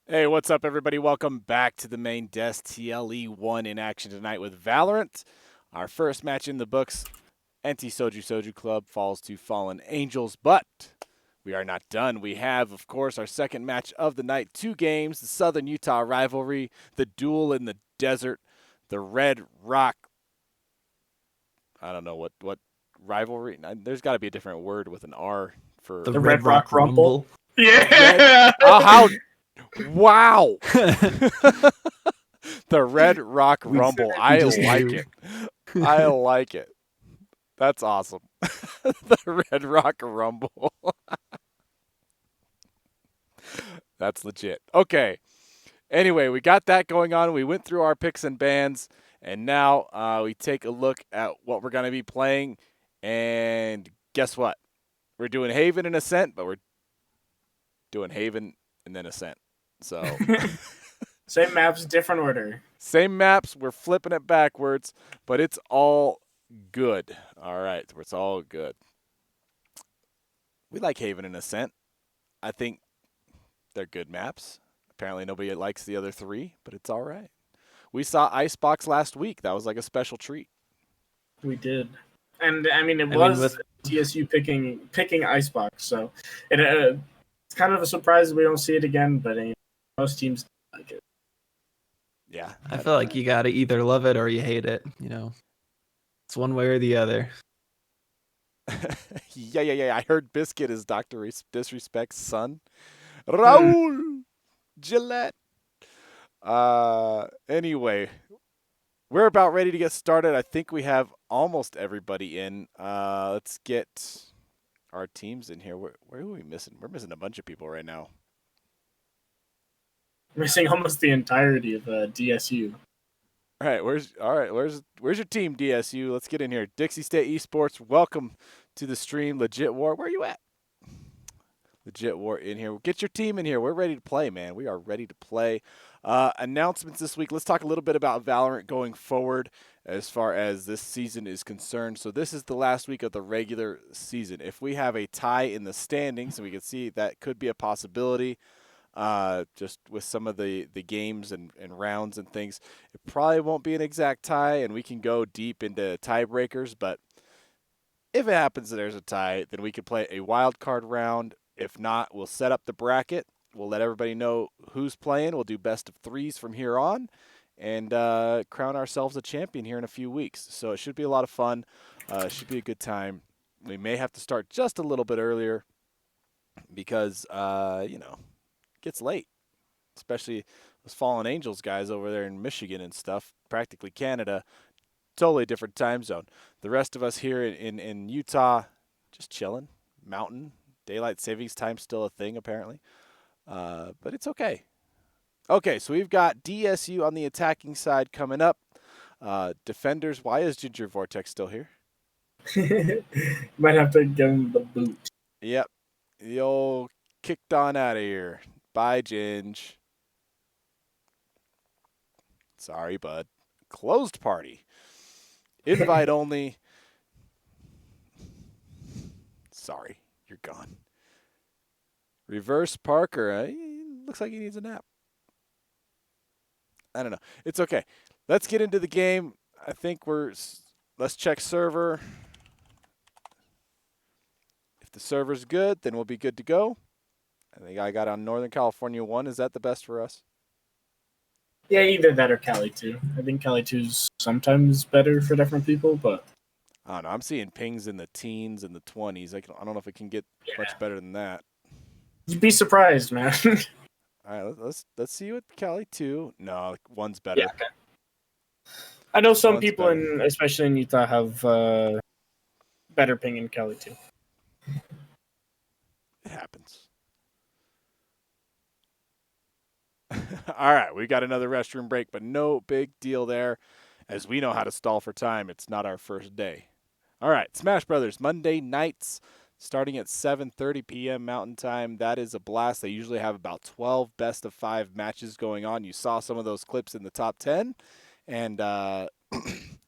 Hey, what's up, everybody? Welcome back to the main desk. TLE 1 in action tonight with Valorant. Our first match in the books. Anti-Soju Club falls to Fallen Angels, but we are not done. We have, of course, our second match of the night. 2 games, the Southern Utah rivalry, the duel in the desert, the Red Rock. I don't know what rivalry. There's got to be a different word with an R for The Red Rock Rumble. Yeah. how wow. The Red Rock Rumble. I like it. I like it. That's awesome. The Red Rock Rumble. That's legit. Okay. Anyway, we got that going on. We went through our picks and bans, and now we take a look at what we're going to be playing. And guess what? We're doing Haven and Ascent, but we're doing Haven and then Ascent. So Same maps, different order. same maps. We're flipping it backwards, but it's all good. All right. It's all good. We like Haven and Ascent. I think they're good maps. Apparently nobody likes the other 3, but it's all right. We saw Icebox last week. That was like a special treat. We did, and I mean it was DSU picking Icebox, so it's kind of a surprise we don't see it again. But most teams like it. Yeah. I feel like you gotta either love it or you hate it. It's one way or the other. Yeah. I heard Biscuit is Dr. Disrespect's son. Raul Gillette. Anyway, we're about ready to get started. I think we have almost everybody in. Let's get our teams in here. Where are we missing? We're missing a bunch of people right now. Missing almost the entirety of DSU. All right, where's your team, DSU? Let's get in here. Dixie State Esports, welcome to the stream. Legit War, where are you at? Legit War in here. Get your team in here. We're ready to play, man. We are ready to play. Announcements this week. Let's talk a little bit about Valorant going forward as far as this season is concerned. So this is the last week of the regular season. If we have a tie in the standings, and we can see that could be a possibility, just with some of the games and rounds and things, it probably won't be an exact tie, and we can go deep into tiebreakers. But if it happens that there's a tie, then we could play a wild card round. If not, we'll set up the bracket. We'll let everybody know who's playing. We'll do best of 3s from here on and crown ourselves a champion here in a few weeks. So it should be a lot of fun. It should be a good time. We may have to start just a little bit earlier because, it gets late, especially those Fallen Angels guys over there in Michigan and stuff, practically Canada. Totally different time zone. The rest of us here in Utah, just chilling, mountain. Daylight savings time still a thing, apparently. But it's okay. Okay, so we've got DSU on the attacking side coming up. Defenders, why is Ginger Vortex still here? Might have to give him the boot. Yep. The old kicked on out of here. Bye, Ginge. Sorry, bud. Closed party. Invite only. Sorry. You're gone. Reverse Parker. Looks like he needs a nap. I don't know. It's okay. Let's get into the game. I think let's check server. If the server's good, then we'll be good to go. I think I got on Northern California 1. Is that the best for us? Yeah, either that or Cali 2. I think Cali 2's sometimes better for different people, but I don't know. I'm seeing pings in the teens and the 20s. I don't know if it can get much better than that. You'd be surprised, man. All right, let's see what Cali 2. No, 1's better. Yeah, okay. I know some 1's people, especially in Utah, have better ping in Cali 2. It happens. All right, we got another restroom break, but no big deal there. As we know how to stall for time, it's not our first day. All right, Smash Brothers, Monday nights, starting at 7:30 p.m. Mountain Time. That is a blast. They usually have about 12 best of 5 matches going on. You saw some of those clips in the top 10, and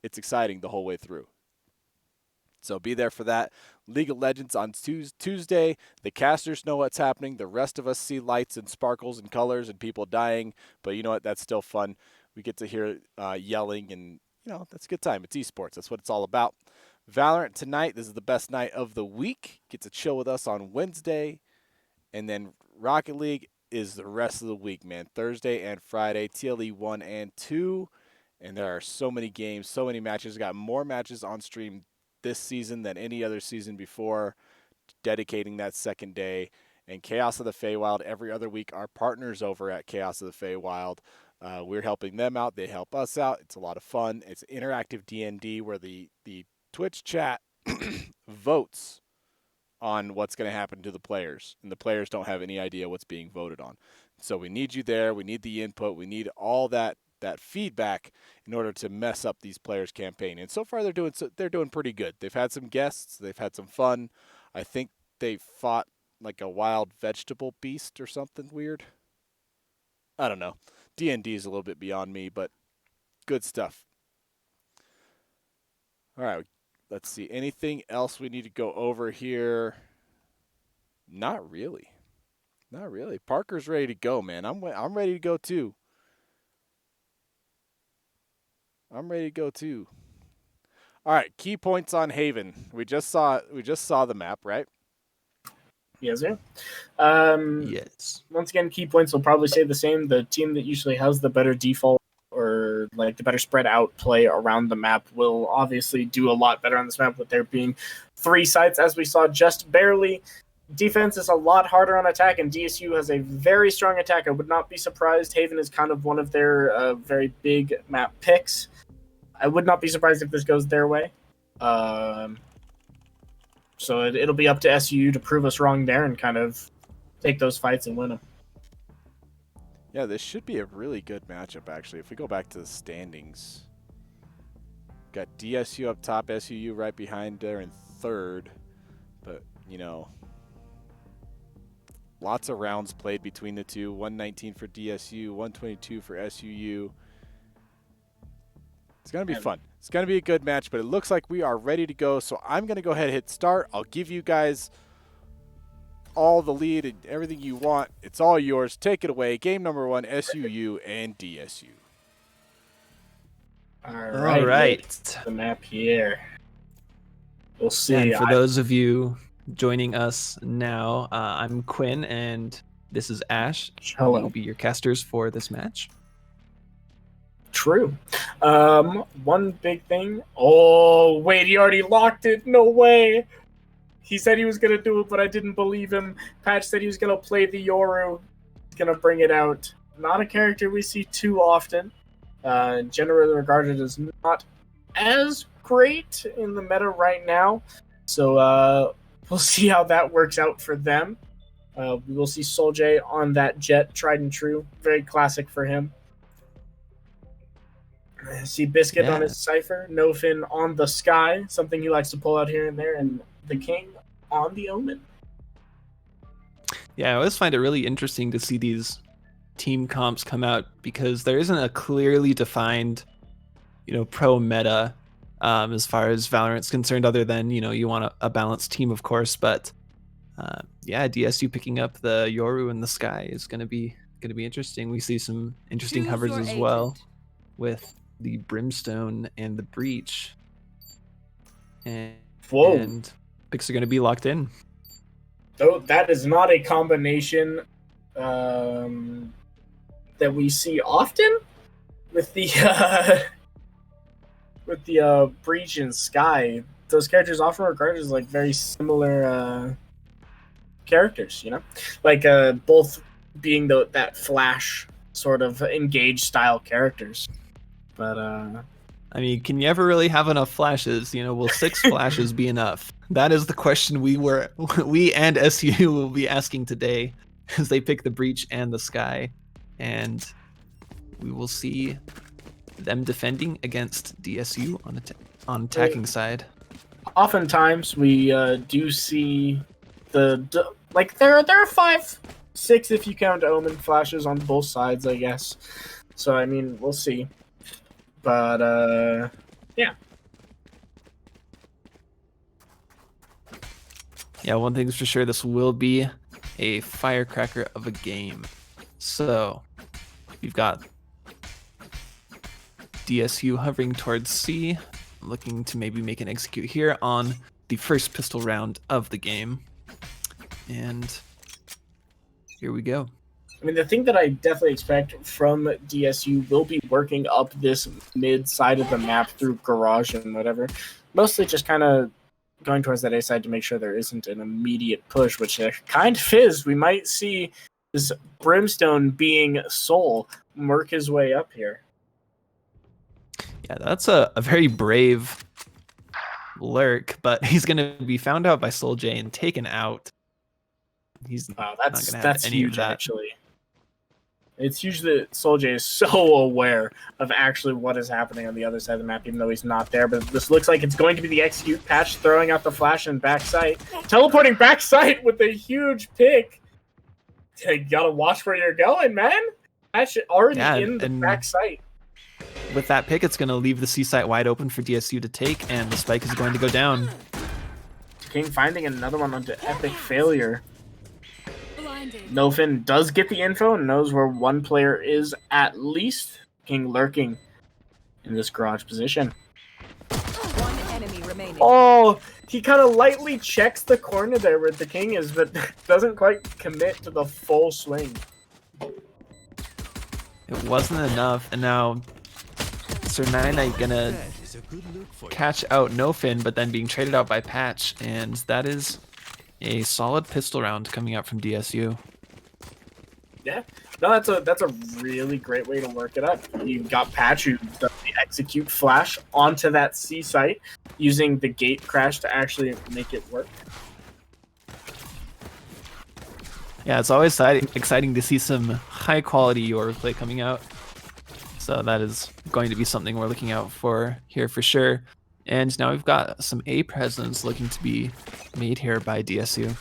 it's exciting the whole way through. So be there for that. League of Legends on Tuesday. The casters know what's happening. The rest of us see lights and sparkles and colors and people dying. But you know what? That's still fun. We get to hear yelling, and that's a good time. It's esports. That's what it's all about. Valorant tonight. This is the best night of the week. Get to chill with us on Wednesday. And then Rocket League is the rest of the week, man. Thursday and Friday, TLE 1 and 2. And there are so many games, so many matches. Got more matches on stream this season than any other season before, dedicating that second day. And Chaos of the Feywild every other week. Our partners over at Chaos of the Feywild, we're helping them out. They help us out. It's a lot of fun. It's interactive D&D where the Twitch chat votes on what's going to happen to the players, and the players don't have any idea what's being voted on. So we need you there. We need the input. We need all that feedback in order to mess up these players' campaign. And so far they're doing pretty good. They've had some guests. They've had some fun. I think they fought like a wild vegetable beast or something weird. I don't know. D&D is a little bit beyond me, but good stuff. All right, let's see. Anything else we need to go over here? Not really. Not really. Parker's ready to go, man. I'm ready to go too. I'm ready to go too. All right, key points on Haven. We just saw the map, right? Yes, sir. Yes. Once again, key points will probably stay the same. The team that usually has the better default or like the better spread out play around the map will obviously do a lot better on this map with there being 3 sites, as we saw just barely. Defense is a lot harder on attack, and DSU has a very strong attack. I would not be surprised. Haven is kind of one of their very big map picks. I would not be surprised if this goes their way. So it'll be up to SUU to prove us wrong there and kind of take those fights and win them. Yeah, this should be a really good matchup, actually. If we go back to the standings, got DSU up top, SUU right behind there in third. But, lots of rounds played between the two. 119 for DSU, 122 for SUU. It's going to be fun. It's going to be a good match, but it looks like we are ready to go. So I'm going to go ahead and hit start. I'll give you guys all the lead and everything you want. It's all yours. Take it away. Game number 1, SUU and DSU. All right. The map here. We'll see. And for those of you joining us now, I'm Quinn, and this is Ash. Hello. We'll be your casters for this match. True. One big thing. Oh, wait, he already locked it. No way. He said he was going to do it, but I didn't believe him. Patch said he was going to play the Yoru. He's going to bring it out. Not a character we see too often. Generally regarded as not as great in the meta right now. So we'll see how that works out for them. We will see Soljay on that jet, tried and true. Very classic for him. See Biscuit on his Cypher, Nofin on the Sky, something he likes to pull out here and there, and the King on the Omen. Yeah, I always find it really interesting to see these team comps come out because there isn't a clearly defined, pro meta as far as Valorant's concerned, other than, you want a balanced team, of course. But DSU picking up the Yoru in the Sky is going to be interesting. We see some interesting hovers as well with the Brimstone and the Breach, and picks are going to be locked in. So that is not a combination that we see often with the Breach and Sky. Those characters often regarded as like very similar characters, like both being that Flash sort of engaged style characters. But I mean, can you ever really have enough flashes? Will 6 flashes be enough? That is the question we and SU will be asking today, as they pick the Breach and the Sky, and we will see them defending against DSU on attacking side. Oftentimes we do see there are 5, 6 if you count Omen flashes on both sides, I guess. So I mean, we'll see. But yeah. Yeah, one thing's for sure, this will be a firecracker of a game. So, we've got DSU hovering towards C, looking to maybe make an execute here on the first pistol round of the game. And here we go. I mean, the thing that I definitely expect from DSU will be working up this mid side of the map through garage and whatever. Mostly just kind of going towards that A side to make sure there isn't an immediate push, which there kind of is. We might see this Brimstone being Soul work his way up here. Yeah, that's a very brave lurk, but he's going to be found out by Soul J and taken out. He's Wow, not going to have that's any huge, of that. actually. It's huge that Soul J is so aware of actually what is happening on the other side of the map, even though he's not there. But this looks like it's going to be the execute. Patch throwing out the flash and backside. Teleporting backside with a huge pick. You gotta watch where you're going, man. Patch already in the backside. With that pick, it's going to leave the C site wide open for DSU to take, and the spike is going to go down. King finding another one onto epic failure. Nofin does get the info, knows where one player is at least. King lurking in this garage position. One enemy remaining. Oh, he kind of lightly checks the corner there where the King is, but doesn't quite commit to the full swing. It wasn't enough, and now Sir Nine gonna catch out Nofin, but then being traded out by Patch, and that is a solid pistol round coming out from DSU. Yeah, no, that's a really great way to work it up. You've got Patch who does the execute flash onto that C site, using the gate crash to actually make it work. Yeah, it's always exciting to see some high quality Yoru play coming out. So that is going to be something we're looking out for here for sure. And now we've got some A presence looking to be made here by DSU. We'll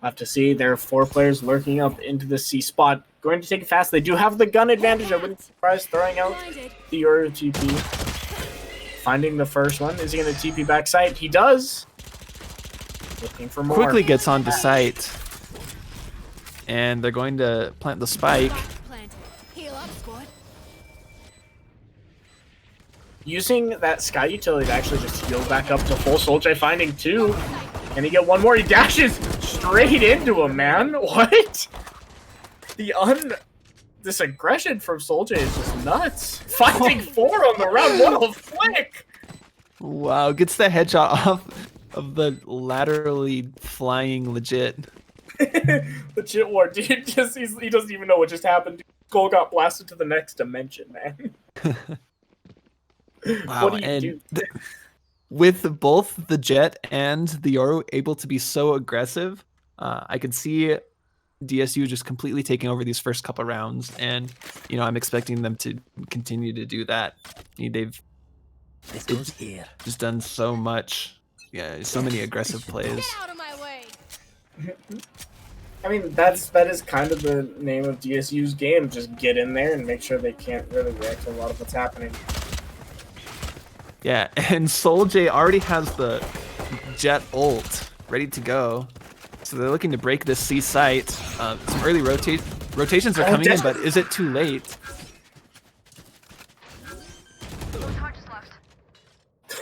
have to see. There are 4 players lurking up into the C spot. Going to take it fast. They do have the gun advantage. I wouldn't be surprised throwing out the Yoru TP. Finding the first one. Is he going to TP backside? He does. Looking for more. Quickly gets onto site. And they're going to plant the spike. Using that Sky utility to actually just heal back up to full. Soul J finding 2. Can he get one more? He dashes straight into him, man. What? This aggression from Soul J is just nuts. Finding 4 on the round. What a flick! Wow, gets the headshot off of the laterally flying legit. Legit war, dude. He doesn't even know what just happened. Skull got blasted to the next dimension, man. Wow, what do you do? With both the Jet and the Yoru able to be so aggressive, I could see DSU just completely taking over these first couple rounds, and I'm expecting them to continue to do that. They've just done so much, so many aggressive plays. Get out of my way. I mean, that is kind of the name of DSU's game. Just get in there and make sure they can't really react to a lot of what's happening. Yeah, and Soul J already has the Jet ult ready to go. So they're looking to break this C site. Some early rotations are coming in, but is it too late?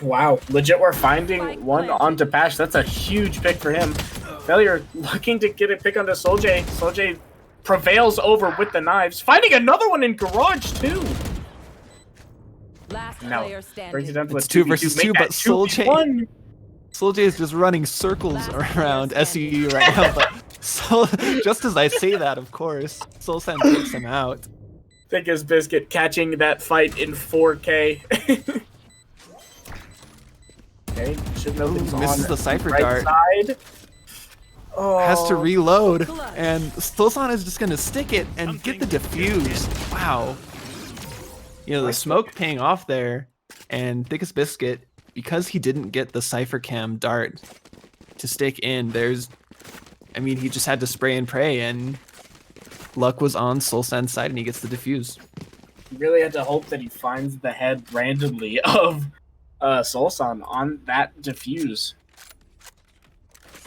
Wow, legit we're finding one onto Patch. That's a huge pick for him. Failure looking to get a pick onto Soul J. Soul J prevails over with the knives. Finding another one in garage too. Last No, player standing. brings it down to It's a 2 versus 2, but Soul J is just running circles around SUU right now. But just as I say that, of course, Soul Sand takes him out. Thick as biscuit catching that fight in 4K. Okay, should know things misses on the Cypher right dart. side. Oh, Has to reload, and Stolzon is just gonna stick it and get the defuse. Wow. The smoke paying off there, and Thick as Biscuit, because he didn't get the Cypher Cam dart to stick in, he just had to spray and pray, and luck was on Soul Sand's side, and he gets the defuse. You really had to hope that he finds the head randomly of Solsan on that defuse.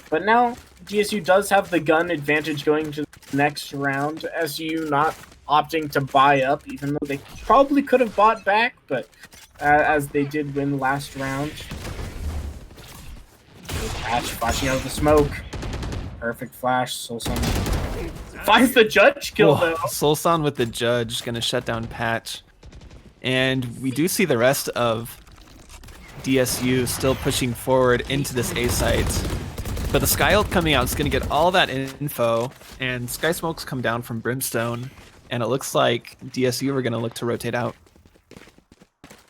But now DSU does have the gun advantage going to the next round. SUU not opting to buy up, even though they probably could have bought back, but as they did win last round. Patch flashing out of the smoke. Perfect flash. Solson finds the judge kill though. Solson with the judge gonna shut down Patch. And we do see the rest of DSU still pushing forward into this A site. But the Sky ult coming out is going to get all that info, and Sky Smokes come down from Brimstone, and it looks like DSU are going to look to rotate out.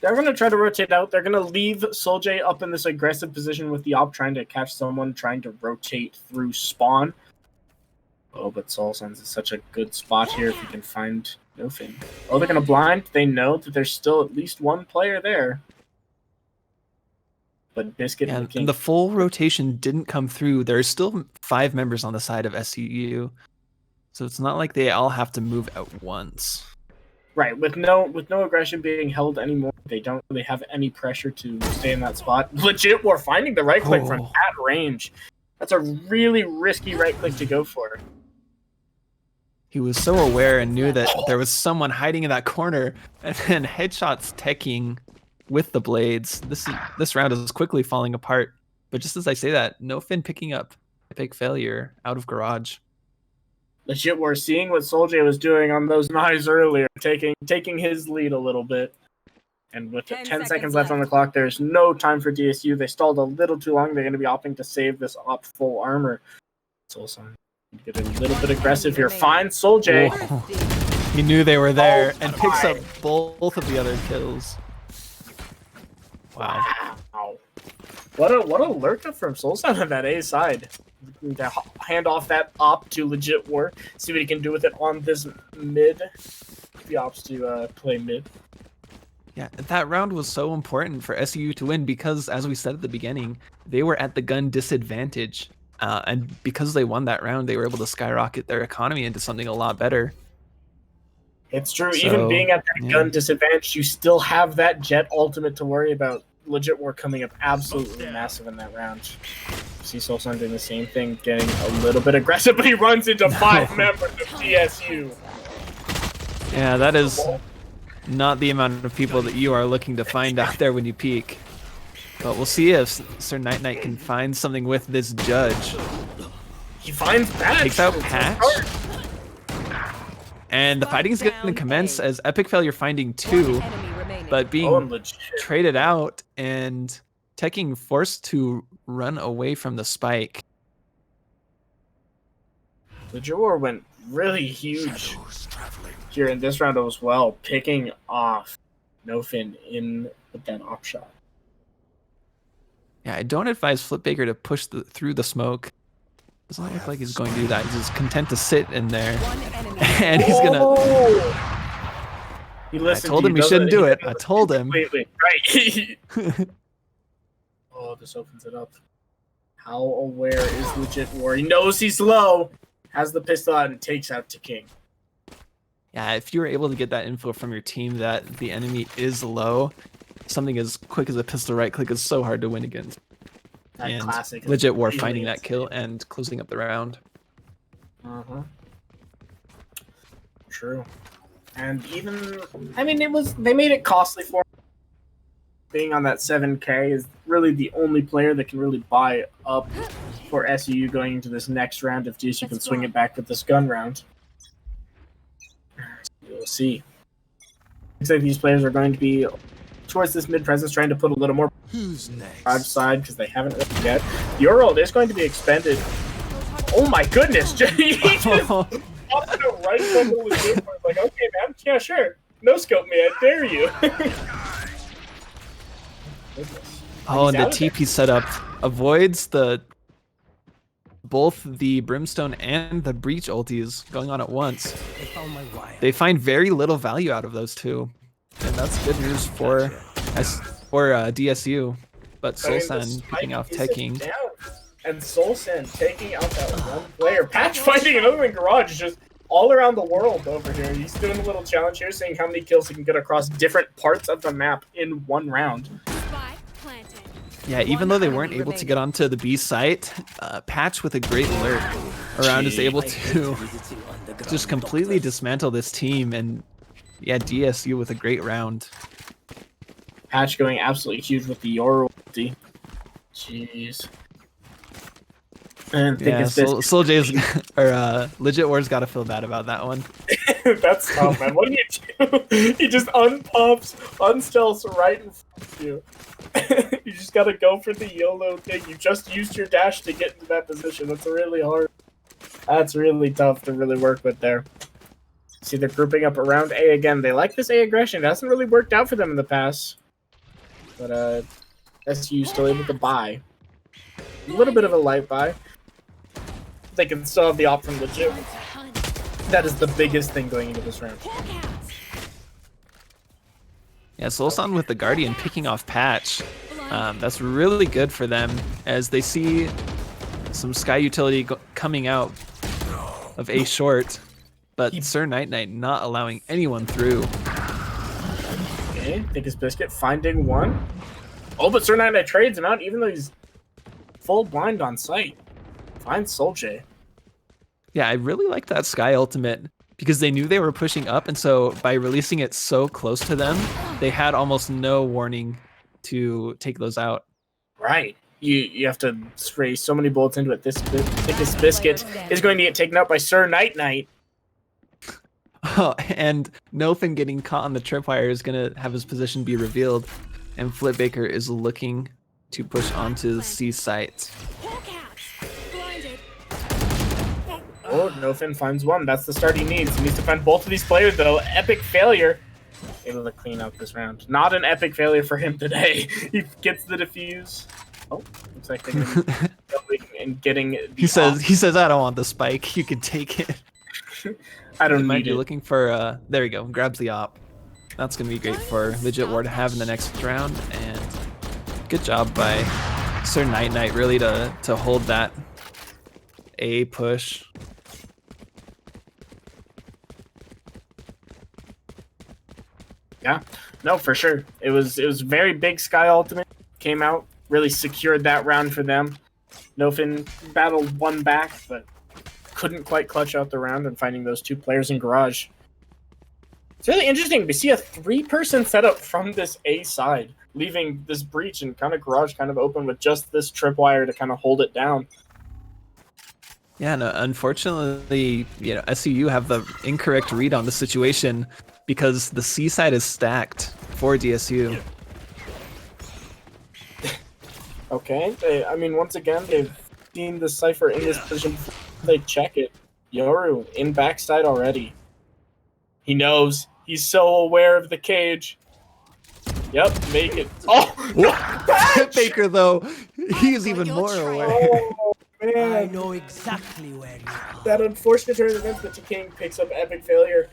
They're going to try to rotate out. They're going to leave Soljay up in this aggressive position with the op trying to catch someone, trying to rotate through spawn. Oh, but Solson's is such a good spot here if you can find Nofin. Oh, they're going to blind. They know that there's still at least one player there. But Biscuit and the full rotation didn't come through. There's still 5 members on the side of SUU, so it's not like they all have to move at once. Right, with no aggression being held anymore, they don't really have any pressure to stay in that spot. Legit, we're finding the right click from that range. That's a really risky right click to go for. He was so aware and knew that there was someone hiding in that corner, and then headshots teching with the blades. This round is quickly falling apart. But just as I say that, Nofin picking up Epic Failure out of Garage. Legit, we're seeing what Soljay was doing on those knives earlier, taking his lead a little bit. And with 10 seconds left on the clock, there's no time for DSU. They stalled a little too long. They're going to be opting to save this op full armor. Solson get a little bit aggressive here. Finds Soljay. He knew they were there and picks up both of the other kills. Wow. What a lurk up from Solson on that A side. To hand off that op to Legit War. See what he can do with it on this mid. He opts to play mid. Yeah, that round was so important for SUU to win because, as we said at the beginning, they were at the gun disadvantage. And because they won that round, they were able to skyrocket their economy into something a lot better. It's true. So, even being at that gun disadvantage, you still have that Jet ultimate to worry about. Legit War coming up absolutely massive in that round. See Solson doing the same thing, getting a little bit aggressive, but he runs into 5 members of DSU. Yeah, that is not the amount of people that you are looking to find out there when you peek. But we'll see if Sir Night Knight can find something with this judge. He finds Patch. Takes out Patch. And the fighting is going to commence as Epic Failure finding 2, but being traded out and Teching forced to run away from the spike. The Jor went really huge here in this round as well, picking off Nofin in with that op shot. Yeah, I don't advise Flipbaker to push through the smoke. Doesn't look like he's going to do that. He's just content to sit in there. And he's gonna... I told him he shouldn't do it. I told him. Right. Oh, this opens it up. How aware is Legit War? He knows he's low. Has the pistol out and takes out to King. Yeah, if you were able to get that info from your team that the enemy is low, something as quick as a pistol right click is so hard to win against. That and classic. Legit War finding that kill and closing up the round. True. And even, I mean, they made it costly for him. Being on that 7K is really the only player that can really buy up for SUU going into this next round if DSU can swing it back with this gun round. We'll see. Looks like these players are going to be towards this mid presence, trying to put a little more side because they haven't really yet. Your ult is going to be expended. Oh my goodness! He just popped it right from the legit. Like, okay, man, yeah, sure. No scope me, I dare you. Oh, and the TP setup avoids both the Brimstone and the Breach ultis going on at once. They find very little value out of those two, and that's good news for DSU. But Solsan picking off Teching. And Solsan taking out that one player. Patch finding another in Garage, just all around the world over here. He's doing a little challenge here, seeing how many kills he can get across different parts of the map in one round. Yeah, even though they weren't able to get onto the B site, Patch with a great lurk around is able to just completely dismantle this team, and yeah, DSU with a great round. Patch going absolutely huge with the Yoru ulti. Jeez. And Yeah, Soul J's or Legit War's got to feel bad about that one. That's tough, man. What do you do? He just unpops, unstealths right in front of you. You just gotta go for the YOLO thing. You just used your dash to get into that position. That's really hard. That's really tough to really work with there. See, they're grouping up around A again. They like this A aggression. It hasn't really worked out for them in the past. But SU still able to buy. A little bit of a light buy. They can still have the op from Legit. That is the biggest thing going into this round. Yeah, Solsan with the Guardian picking off Patch. That's really good for them as they see some Sky utility coming out of A short, but Sir Night Knight not allowing anyone through. Okay, think his biscuit finding one. Oh, but Sir Night Knight trades him out even though he's full blind on sight. Finds Soulja. Yeah, I really like that Sky ultimate because they knew they were pushing up, and so by releasing it so close to them, they had almost no warning to take those out. Right. You have to spray so many bullets into it. This biscuit is going to get taken out by Sir Night Knight. Oh, and Nothin getting caught on the tripwire is going to have his position be revealed, and Flipbaker is looking to push onto the C site. Oh, Nofin finds one. That's the start he needs. He needs to find both of these players, though. Epic failure. Able to clean up this round. Not an epic failure for him today. He gets the defuse. Oh, looks like they're going and getting the He says, I don't want the spike. You can take it. I don't He might need be it. looking for, there we go, grabs the op. That's going to be great for Legit War to have in the next round, and good job by Sir Night Knight really to hold that A push. Yeah, no, for sure. It was very big. Sky Ultimate came out, really secured that round for them. Nofin battled one back, but couldn't quite clutch out the round and finding those two players in Garage. It's really interesting. We see a 3-person setup from this A side, leaving this breach and kind of Garage kind of open with just this tripwire to kind of hold it down. Yeah, no, unfortunately, SUU have the incorrect read on the situation because the C side is stacked for DSU. Okay, I mean, once again, they've seen the Cypher in this position before they check it. Yoru in backside already. He knows. He's so aware of the cage. Yep, make it. Oh! Baker, though, he's even more aware. Oh, man. I know exactly where you are. That unfortunate turn of events that King picks up epic failure.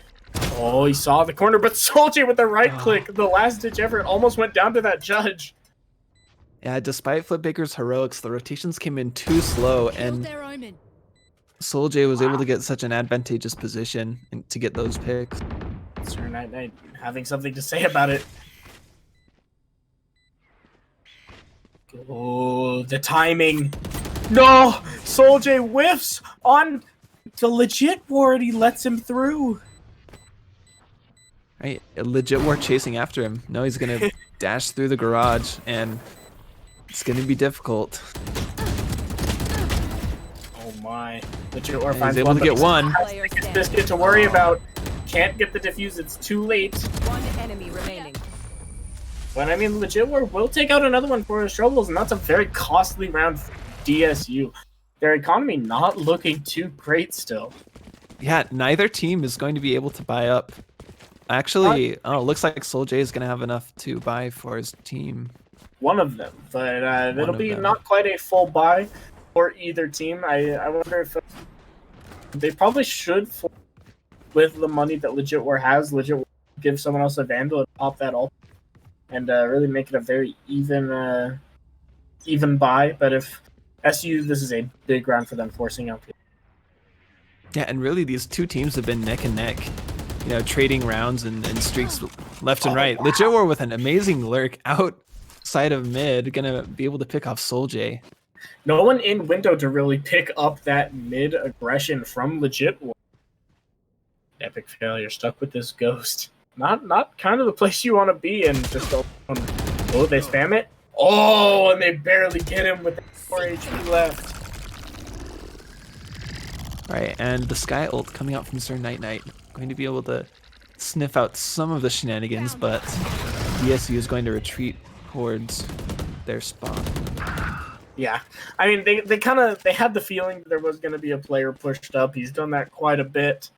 Oh, he saw the corner, but Soulja with the right click, the last-ditch effort, almost went down to that judge. Yeah, despite Flipbaker's heroics, the rotations came in too slow, and Soulja was able to get such an advantageous position to get those picks. Sir Night Knight having something to say about it. Oh, the timing. No! Soulja whiffs on the Legit ward. He lets him through. Right, a Legit War chasing after him. No, he's gonna dash through the garage, and it's gonna be difficult. Oh my. Legit War And finds he's able one, to get one. Has Biscuit to worry about. Can't get the defuse. It's too late. One enemy remaining. But I mean, Legit War will take out another one for his troubles, and that's a very costly round for DSU. Their economy not looking too great still. Yeah, neither team is going to be able to buy up. Actually, looks like Soulja is going to have enough to buy for his team. One of them, but it'll of be them. not quite a full buy for either team. I wonder if they probably should, with the money that Legit War has, Legit War give someone else a Vandal and pop that ult, and really make it a very even buy. But if SU, this is a big round for them, forcing out. Yeah, and really these two teams have been neck and neck. Trading rounds and streaks left and right. Legit War with an amazing lurk out side of mid gonna be able to pick off Soljay. No one in window to really pick up that mid aggression from Legit War. Epic failure, stuck with this ghost. Not kind of the place you want to be in. Just oh, they spam it. Oh, and they barely get him with 4 HP left. Right, and the Sky ult coming out from Sir Night Knight, going to be able to sniff out some of the shenanigans, but DSU is going to retreat towards their spawn. Yeah, I mean they had the feeling there was going to be a player pushed up. He's done that quite a bit.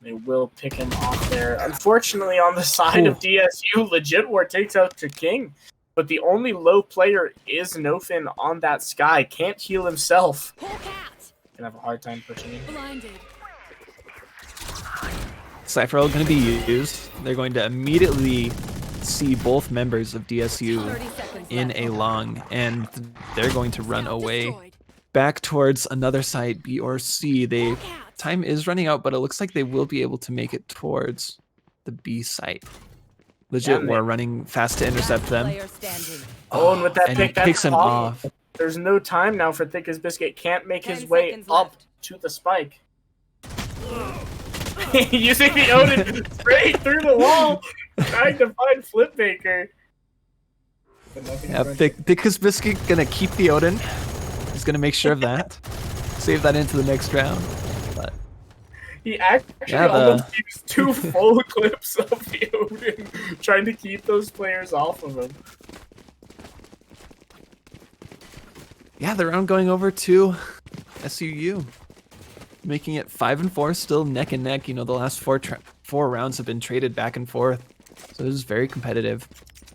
They will pick him off there. Unfortunately, on the side of DSU, Legit War takes out to King, but the only low player is Nofin on that Sky. Can't heal himself. Gonna have a hard time pushing in. Blinded. Cypher ult going to be used. They're going to immediately see both members of DSU in a long, and they're going to run away back towards another site, B or C. Time is running out, but it looks like they will be able to make it towards the B site. Legit War running fast to intercept them. Oh, and with that and pick, it picks him off. There's no time now for Thick as Biscuit. Can't make his way up to the spike. Using the Odin straight through the wall, trying to find Flipmaker. Yeah, Thick as Biscuit gonna keep the Odin. He's gonna make sure of that. Save that into the next round. But he actually almost used 2 full clips of the Odin, trying to keep those players off of him. Yeah, the round going over to SUU, making it 5-4, still neck and neck. You know, the last four rounds have been traded back and forth, so this is very competitive.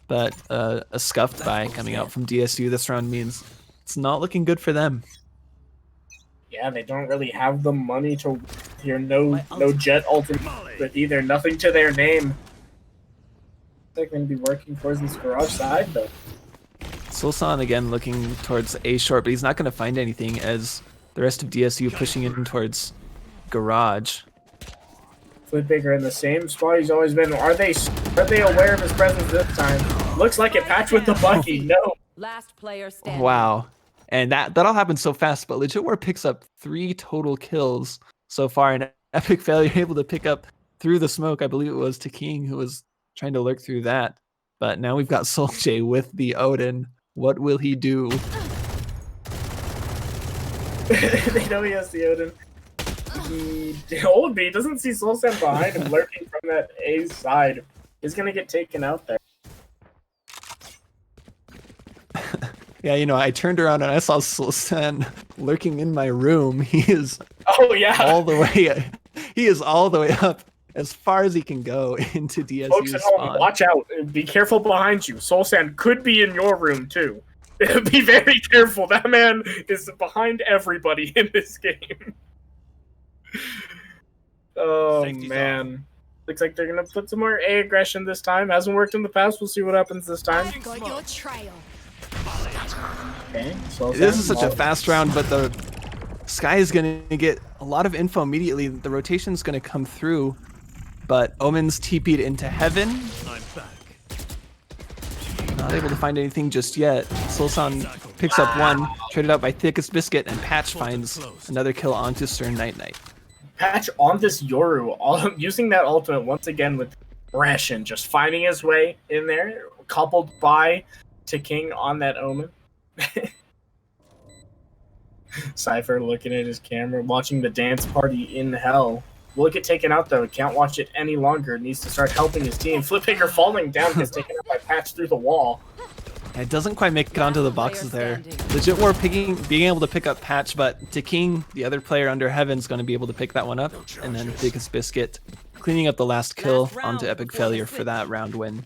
But a scuffed buy coming out from DSU this round means it's not looking good for them. Yeah, they don't really have the money to hear no Jet ultimate with either. Nothing to their name. They're going to be working towards this garage side, though. Solsan again looking towards A short, but he's not going to find anything as the rest of DSU pushing in towards garage. Flipmaker in the same spot he's always been. Are they aware of his presence this time? Looks like it. Patch with the Bucky. No. Last player standing. Wow. And that all happened so fast, but Legit War picks up 3 total kills so far, and Epic Failure able to pick up through the smoke. I believe it was to King who was trying to lurk through that. But now we've got Soljay with the Odin. What will he do? They know he has the Odin. Old B doesn't see Solsan behind him, lurking from that A side. He's gonna get taken out there. Yeah, you know, I turned around and I saw Solsan lurking in my room. He is all the way. He is all the way up as far as he can go into DSU's Folks at home, spawn. watch out. Be careful behind you. Solsan could be in your room too. Be very careful. That man is behind everybody in this game. Oh, man. Looks like they're going to put some more A aggression this time. Hasn't worked in the past. We'll see what happens this time. Okay, this is such a fast round, but the Sky is going to get a lot of info immediately. The rotation's going to come through, but Omen's TP'd into Heaven. I'm back. Not able to find anything just yet. Solsan picks up one, traded out by Thickest Biscuit, and Patch finds another kill onto Sir Night Knight. Patch on this Yoru, using that ultimate once again with aggression, just finding his way in there, coupled by to King on that Omen. Cypher looking at his camera, watching the dance party in hell. Will get taken out though. Can't watch it any longer. Needs to start helping his team. Flipmaker falling down, gets taken out by Patch through the wall. It doesn't quite make it onto the boxes there. Legit War being able to pick up Patch, but to King, the other player under Heaven's going to be able to pick that one up, and then Biggest Biscuit cleaning up the last kill onto Epic Failure for that round win.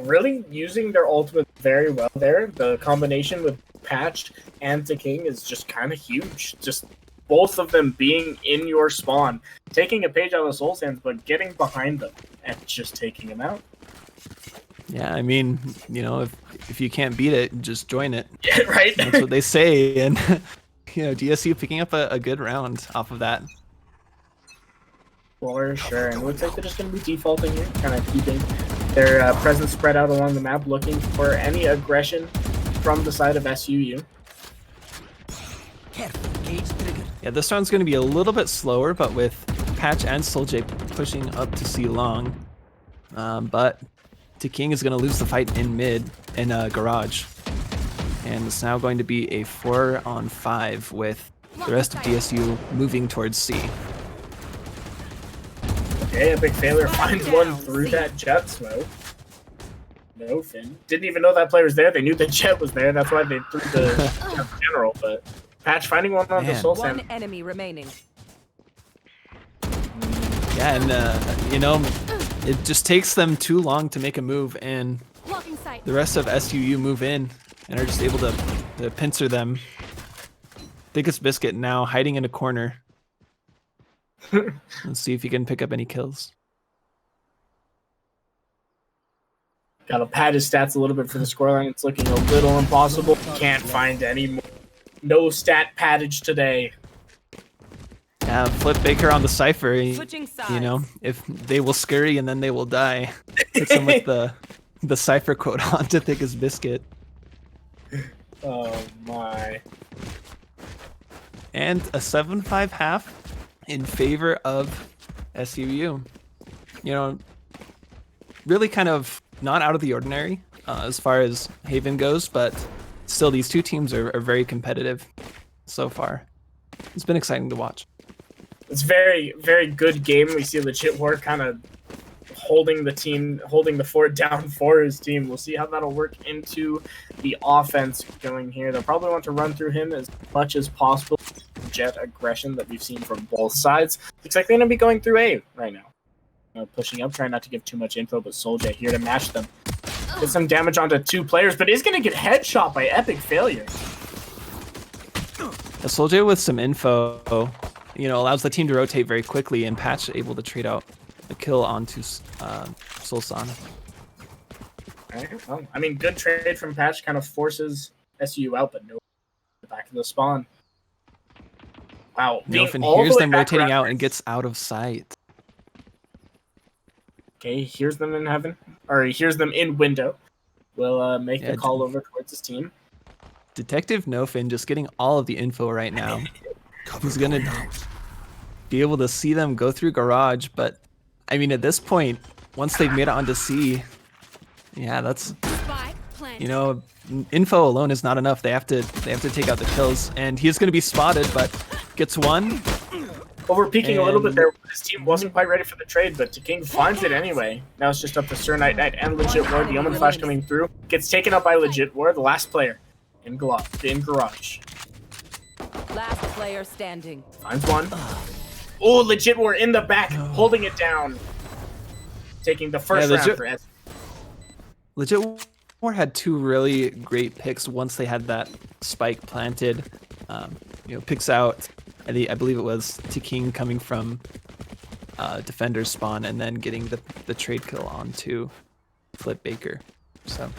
Really using their ultimate very well there. The combination with Patched and to King is just kind of huge. Just both of them being in your spawn, taking a page out of Soul's hands, but getting behind them and just taking them out. Yeah, I mean, you know, if you can't beat it, just join it. Yeah, right. That's what they say, and you know, DSU picking up a good round off of that. For sure, and it looks like they're just going to be defaulting here, kind of keeping Their presence spread out along the map, looking for any aggression from the side of SUU. Careful, gauge trigger. Yeah, this round's going to be a little bit slower, but with Patch and Soljay pushing up to C long. But King is going to lose the fight in mid in garage. And it's now going to be a 4-on-5 with the rest of DSU moving towards C. Okay, a big failure finds one through that jet smoke. No Finn. Didn't even know that player was there. They knew the jet was there. That's why they threw the general. But Patch finding one on the Soul One Sand. enemy remaining. Yeah, and you know, it just takes them too long to make a move, and Blocking sight. the rest of SUU move in and are just able to pincer them. Thickest Biscuit now hiding in a corner. Let's see if he can pick up any kills. Gotta pad his stats a little bit for the scoreline. It's looking a little impossible. Can't find any more. No stat paddage today. Yeah, Flip Baker on the Cypher. Switching sides. You know, if they will scurry and then they will die. Hits him with the Cypher quote onto Thickest Biscuit. Oh my. And a 7-5 half in favor of SUU. You know, really kind of not out of the ordinary as far as Haven goes, but still these two teams are very competitive so far. It's been exciting to watch. It's very, very good game. We see Legit War kind of holding the fort down for his team. We'll see how that'll work into the offense going here. They'll probably want to run through him as much as possible. Jet aggression that we've seen from both sides. Looks like they're going to be going through A right now. Pushing up, trying not to give too much info, but Soljay here to match them. Get some damage onto two players, but is going to get headshot by Epic Failure. A Soljay with some info, you know, allows the team to rotate very quickly, and Patch able to trade out a kill onto Solsan. Right, well, I mean, good trade from Patch, kind of forces SU out, but no, back to the spawn. Wow, Nofin all the hears way them back rotating around. out and gets out of sight. Okay, he hears them in heaven, or he hears them in window. Will make the call over towards his team. Detective Nofin just getting all of the info right now. He's gonna be able to see them go through garage, but I mean, at this point, once they've made it onto C, yeah, that's, Spike planted. you know, info alone is not enough. They have to take out the kills, and he's gonna be spotted, but gets one. Over peeking a little bit And- there. His team wasn't quite ready for the trade, but King finds it anyway. Now it's just up to Sir Knight and Legit War. The Omen Flash coming through. Gets taken up by Legit War, the last player in garage. Last player standing. Finds one. Oh, Legit War in the back, holding it down. Taking the first Yeah, round for S. Legit War had two really great picks once they had that spike planted. You know, picks out, I believe it was King coming from defender's spawn and then getting the trade kill onto Flip Baker. So,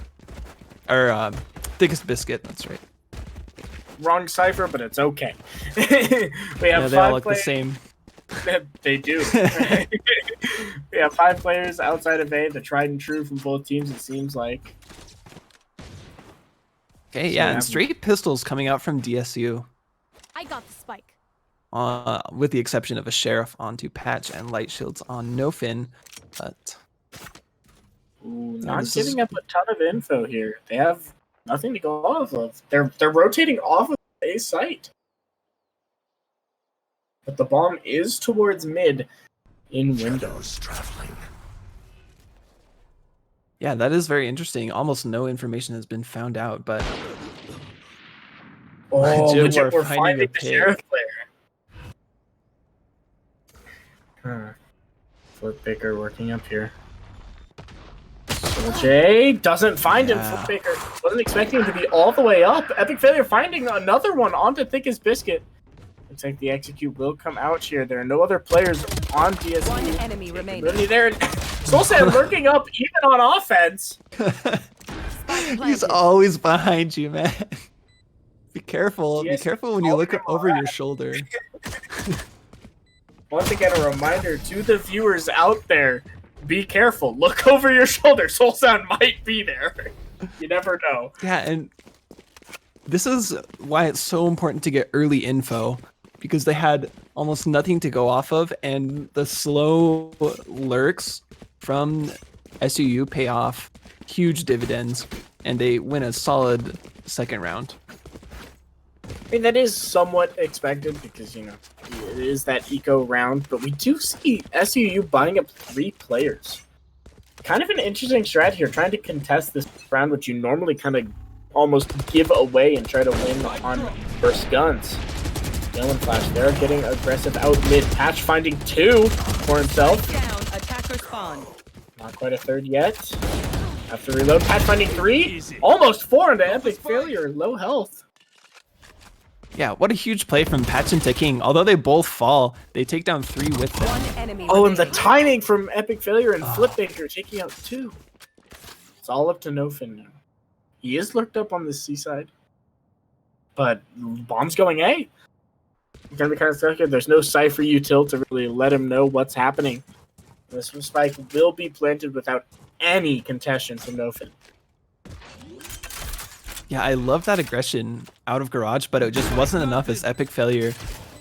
or Thickest Biscuit, that's right. Wrong cipher, but it's okay. We have Yeah, they all five look the players. same. They do. We have 5 players outside of A, the tried and true from both teams, it seems like. Okay, yeah, and straight pistols coming out from DSU. I got the spike. With the exception of a Sheriff onto Patch and Light Shields on Nofin, but Ooh, Yeah, not this giving is- up a ton of info here. They have nothing to go off of. They're rotating off of A site. But the bomb is towards mid in windows. yeah, that is very interesting. Almost no information has been found out, but Oh, Legit legit, War we're finding finding a the pick. Sheriff player. Flip Baker working up here. Jay doesn't find him. Yeah. Flip Baker wasn't expecting him to be all the way up. Epic Failure finding another one onto Thickest Biscuit. Looks like the execute will come out here. There are no other players on DSU. One enemy remaining. Really there. Soulsand lurking up even on offense. Spike he's planted. always behind you, man. Be careful. Yes, Be careful when you look over your shoulder. Once again, a reminder to the viewers out there. be careful. Look over your shoulder. Soul Sound might be there. You never know. Yeah, and this is why it's so important to get early info, because they had almost nothing to go off of, and the slow lurks from SUU pay off huge dividends, and they win a solid second round. I mean, that is somewhat expected because, you know, it is that eco round, but we do see SUU buying up 3 players. Kind of an interesting strat here, trying to contest this round, which you normally kind of almost give away and try to win on first guns. Dylan Flash there, getting aggressive out mid. Patch finding 2 for himself. Down. Attacker spawn. Not quite a third yet. Have to reload. Patch finding 3. Almost 4 into epic failure. Low health. Yeah, what a huge play from Patch and King. Although they both fall, they take down 3 with them. One enemy Oh, and the remaining. timing from Epic Failure and Flipbaker taking out 2. It's all up to Nofin now. He is lurked up on the seaside. But bomb's going A. He's gonna be kind of stuck here. There's no Cypher util to really let him know what's happening. This spike will be planted without any contestation from Nofin. Yeah, I love that aggression out of Garage, but it just wasn't enough as Epic Failure.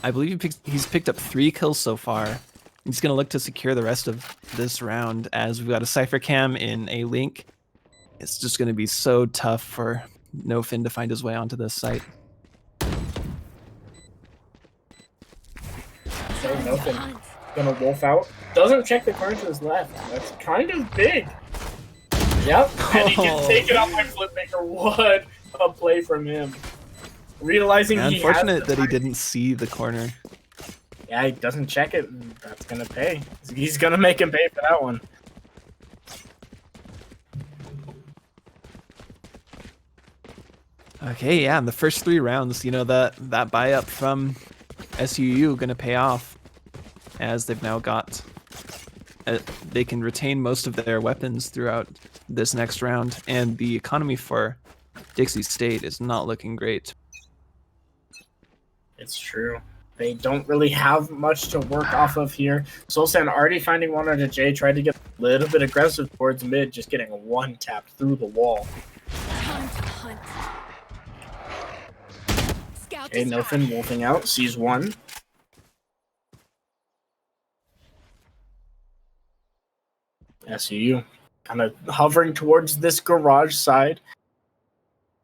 I believe he's picked up 3 kills so far. He's going to look to secure the rest of this round as we've got a Cypher Cam in a Link. It's just going to be so tough for Nofin to find his way onto this site. So Nofin gonna wolf out. Doesn't check the corner to his left. That's kind of big. Yep, and he gets taken out by Flipmaker. What a play from him. Realizing he has Unfortunate the that he didn't see the corner. Yeah, he doesn't check it, and that's gonna pay. He's gonna make him pay for that one. Okay, yeah, in the first 3 rounds, you know, that buy up from SUU gonna pay off, as they've now got they can retain most of their weapons throughout this next round, and the economy for Dixie State is not looking great. It's true. They don't really have much to work off of here. Solstan already finding one on a J, tried to get a little bit aggressive towards mid, just getting a 1 tapped through the wall. Okay, Nofin wolfing out, sees 1. SUU kind of hovering towards this garage side.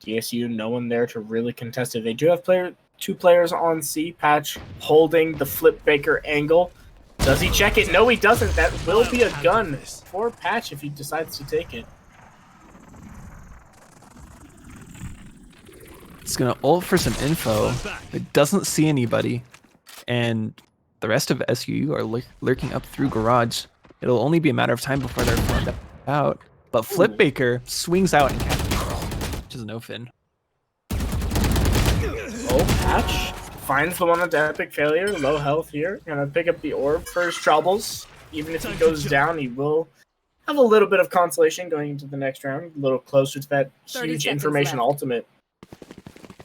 DSU, no one there to really contest it. They do have 2 players on C. Patch holding the Flipbaker angle. Does he check it? No, he doesn't. That will be a gun for Patch if he decides to take it. It's gonna ult for some info. It doesn't see anybody, and the rest of SUU are lurking up through garage. It'll only be a matter of time before they're found out. But Flipbaker swings out and catches it, which is Nofin. Oh, Patch finds the one at the Epic Failure. Low health here. Gonna pick up the orb for his troubles. Even if he goes down, he will have a little bit of consolation going into the next round. A little closer to that 30 huge seconds information left. ultimate.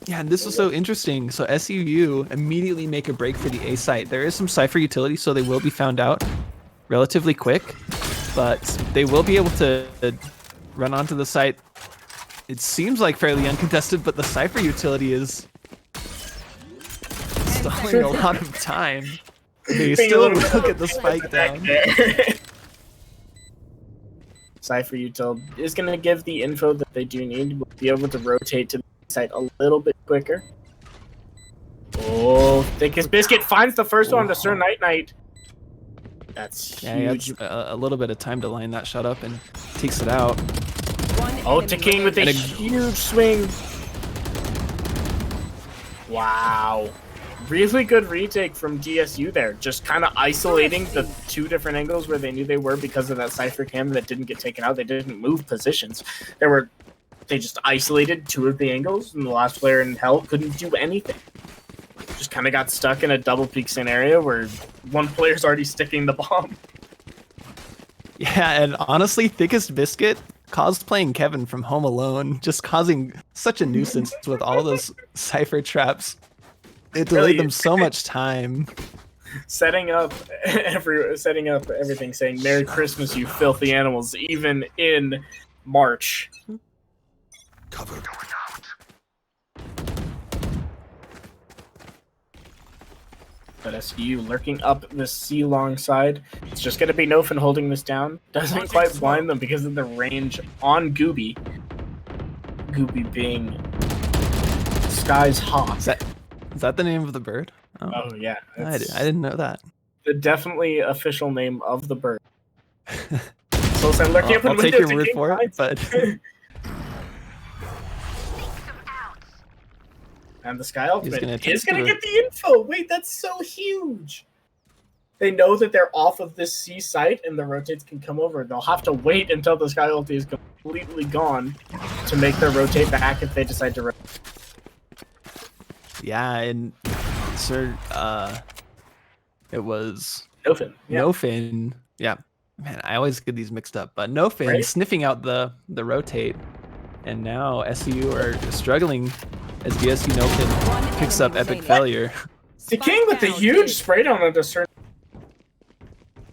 Yeah, and this was so interesting. So SUU immediately make a break for the A site. There is some Cypher utility, so they will be found out relatively quick, but they will be able to run onto the site. It seems like fairly uncontested, but the Cypher utility is stalling a lot of time. They still will get the spike down. Cypher util is going to give the info that they do need. We'll be able to rotate to the site a little bit quicker. Oh, Thickest Biscuit finds the first one to Sir Night Night. That's Yeah, he huge. has a little bit of time to line that shot up and takes it out. Oh, to King with a And a- huge swing. Wow. Really good retake from DSU there. Just kind of isolating the 2 different angles where they knew they were because of that Cypher Cam that didn't get taken out. They didn't move positions. They just isolated 2 of the angles, and the last player in hell couldn't do anything. Just kind of got stuck in a double peak scenario where one player's already sticking the bomb. Yeah, and honestly, Thickest Biscuit cosplaying Kevin from Home Alone, just causing such a nuisance with all those Cypher traps. It delayed them so much time. setting up everything, saying "Merry Christmas, you filthy animals," even in March. Cover. But SU lurking up the C long side. It's just going to be Nofin holding this down. Doesn't quite blind them because of the range on Gooby. Gooby being Sky's Hawk. Is that the name of the bird? Oh yeah, I didn't know that. the definitely official name of the bird. So I'm lurking up in I'll take window your word to for it, but and the Sky Ultimate is gonna going to get the info. Wait, that's so huge. They know that they're off of this C site and the rotates can come over. They'll have to wait until the Sky Ulti is completely gone to make their rotate back if they decide to rotate. yeah, and Sir, it was Nofin. Yeah. Nofin. Yeah, man, I always get these mixed up. But Nofin Right? sniffing out the rotate, and now SUU are struggling as DSU Nofin picks up epic failure. The King with the huge spray down on the certain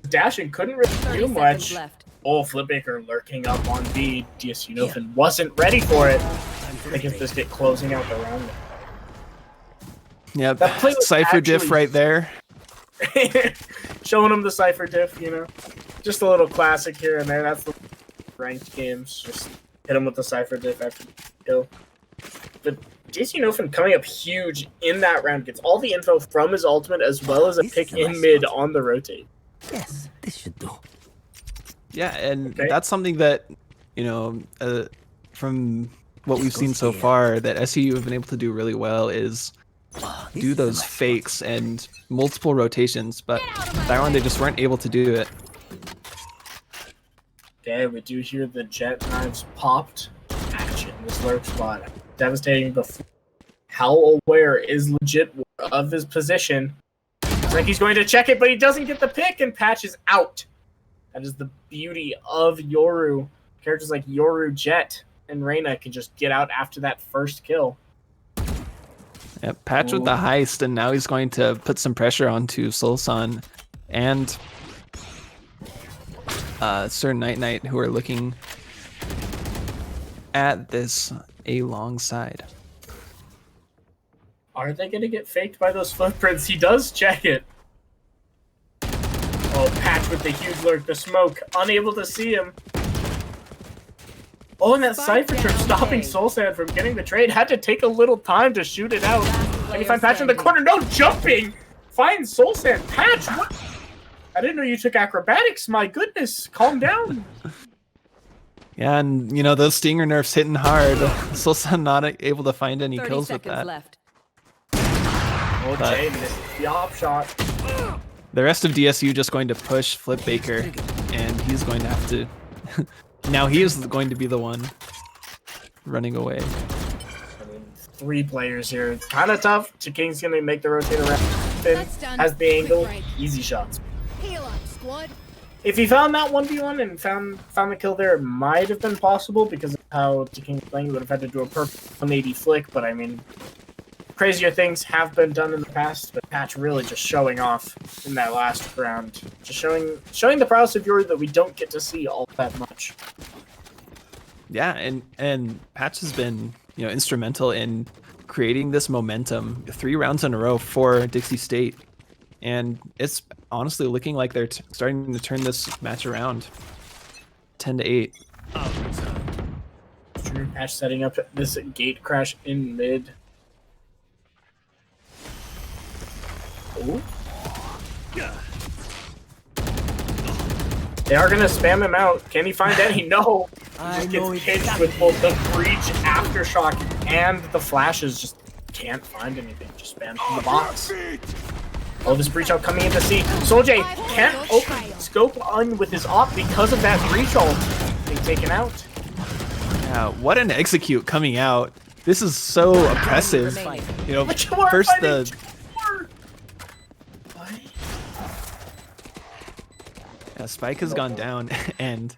dashing couldn't really 30 do seconds much. left. Oh, Flipbaker lurking up on B. DSU Nofin wasn't ready for it. I guess this get closing out the round. Yep, That play was Cypher diff actually- right there. Showing him the Cypher diff, you know. Just a little classic here and there. That's the ranked games. Just hit him with the Cypher diff after the kill. But DSU Nofin coming up huge in that round. Gets all the info from his ultimate as well as a This pick is a in nice mid spot. on the rotate. Yes, this should do. Yeah, and Okay. that's something that, you know, from what we've seen so here. far that SEU have been able to do really well is This do is a those nice spot. fakes and multiple rotations, but that one they just weren't able to do it. Okay, we do hear the jet knives popped. Action. This lurk spot. Devastating before. How aware is legit of his position? It's like he's going to check it, but he doesn't get the pick and Patch is out. That is the beauty of Yoru. Characters like Yoru, Jet, and Reyna can just get out after that first kill. Yep, Patch with the heist, and now he's going to put some pressure onto Solsan and Sir Night Knight, who are looking at this A long side. Are they going to get faked by those footprints? He does check it. Oh, Patch with the huge lurk, the smoke, unable to see him. Oh, and that Spike Cypher trip down stopping A. Soulsand from getting the trade had to take a little time to shoot it out. Can you find Patch in the corner? No, jumping! Find Soulsand. Patch, what? I didn't know you took acrobatics. My goodness, calm down. Yeah, and you know those stinger nerfs hitting hard. Solsan not able to find any 30 kills with seconds that. left. Oh, But- Jay missed the op shot. The rest of DSU just going to push Flip Baker, and he's going to have to. Now he is going to be the one running away. I mean, 3 players here. Kind of tough. King's going to make the rotate around. Finn That's done. has the angle. Quick break. Easy shots. Heal up, squad. If he found that 1v1 and found the kill there, it might have been possible because of how King's playing. He would have had to do a perfect 180 flick, but I mean, crazier things have been done in the past, but Patch really just showing off in that last round. Just showing the prowess of Yuri that we don't get to see all that much. Yeah, and Patch has been, you know, instrumental in creating this momentum 3 rounds in a row for Dixie State, and it's honestly looking like they're starting to turn this match around. 10-8. Patch setting up this gate crash in mid. Ooh. They are going to spam him out. Can he find any? No. He I just know gets pinched exactly. with both the breach, aftershock, and the flashes. Just can't find anything. Just spam from the box. Oh, this breach out coming into C. Soljay can't open scope on with his op because of that breach ult being taken out. Yeah, what an execute coming out. This is so oppressive. remaining. You know, But you are first fighting the Jor. What? Spike has gone down, and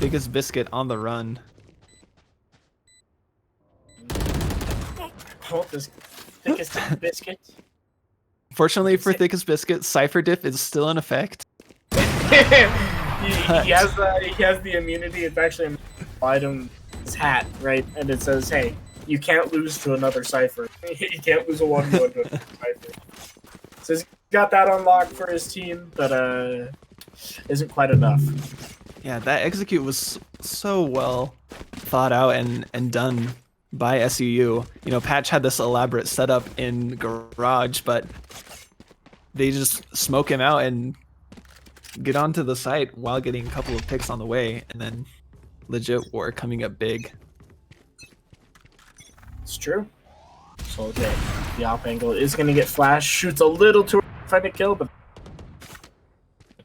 Biggest Biscuit on the run. Oh, this thickest biscuit. Fortunately for Thickest Biscuit, Cypher Diff is still in effect. he has the immunity. It's actually implied on his hat, right? And it says, "Hey, you can't lose to another Cypher. You can't lose a 1v1 to another Cypher." So he's got that unlocked for his team, but isn't quite enough. Yeah, that execute was so well thought out and done by SUU. You know, Patch had this elaborate setup in Garage, but they just smoke him out and get onto the site while getting a couple of picks on the way, and then Legit War coming up big. It's true. So okay, the op angle is going to get flashed. Shoots a little too early to find a kill, but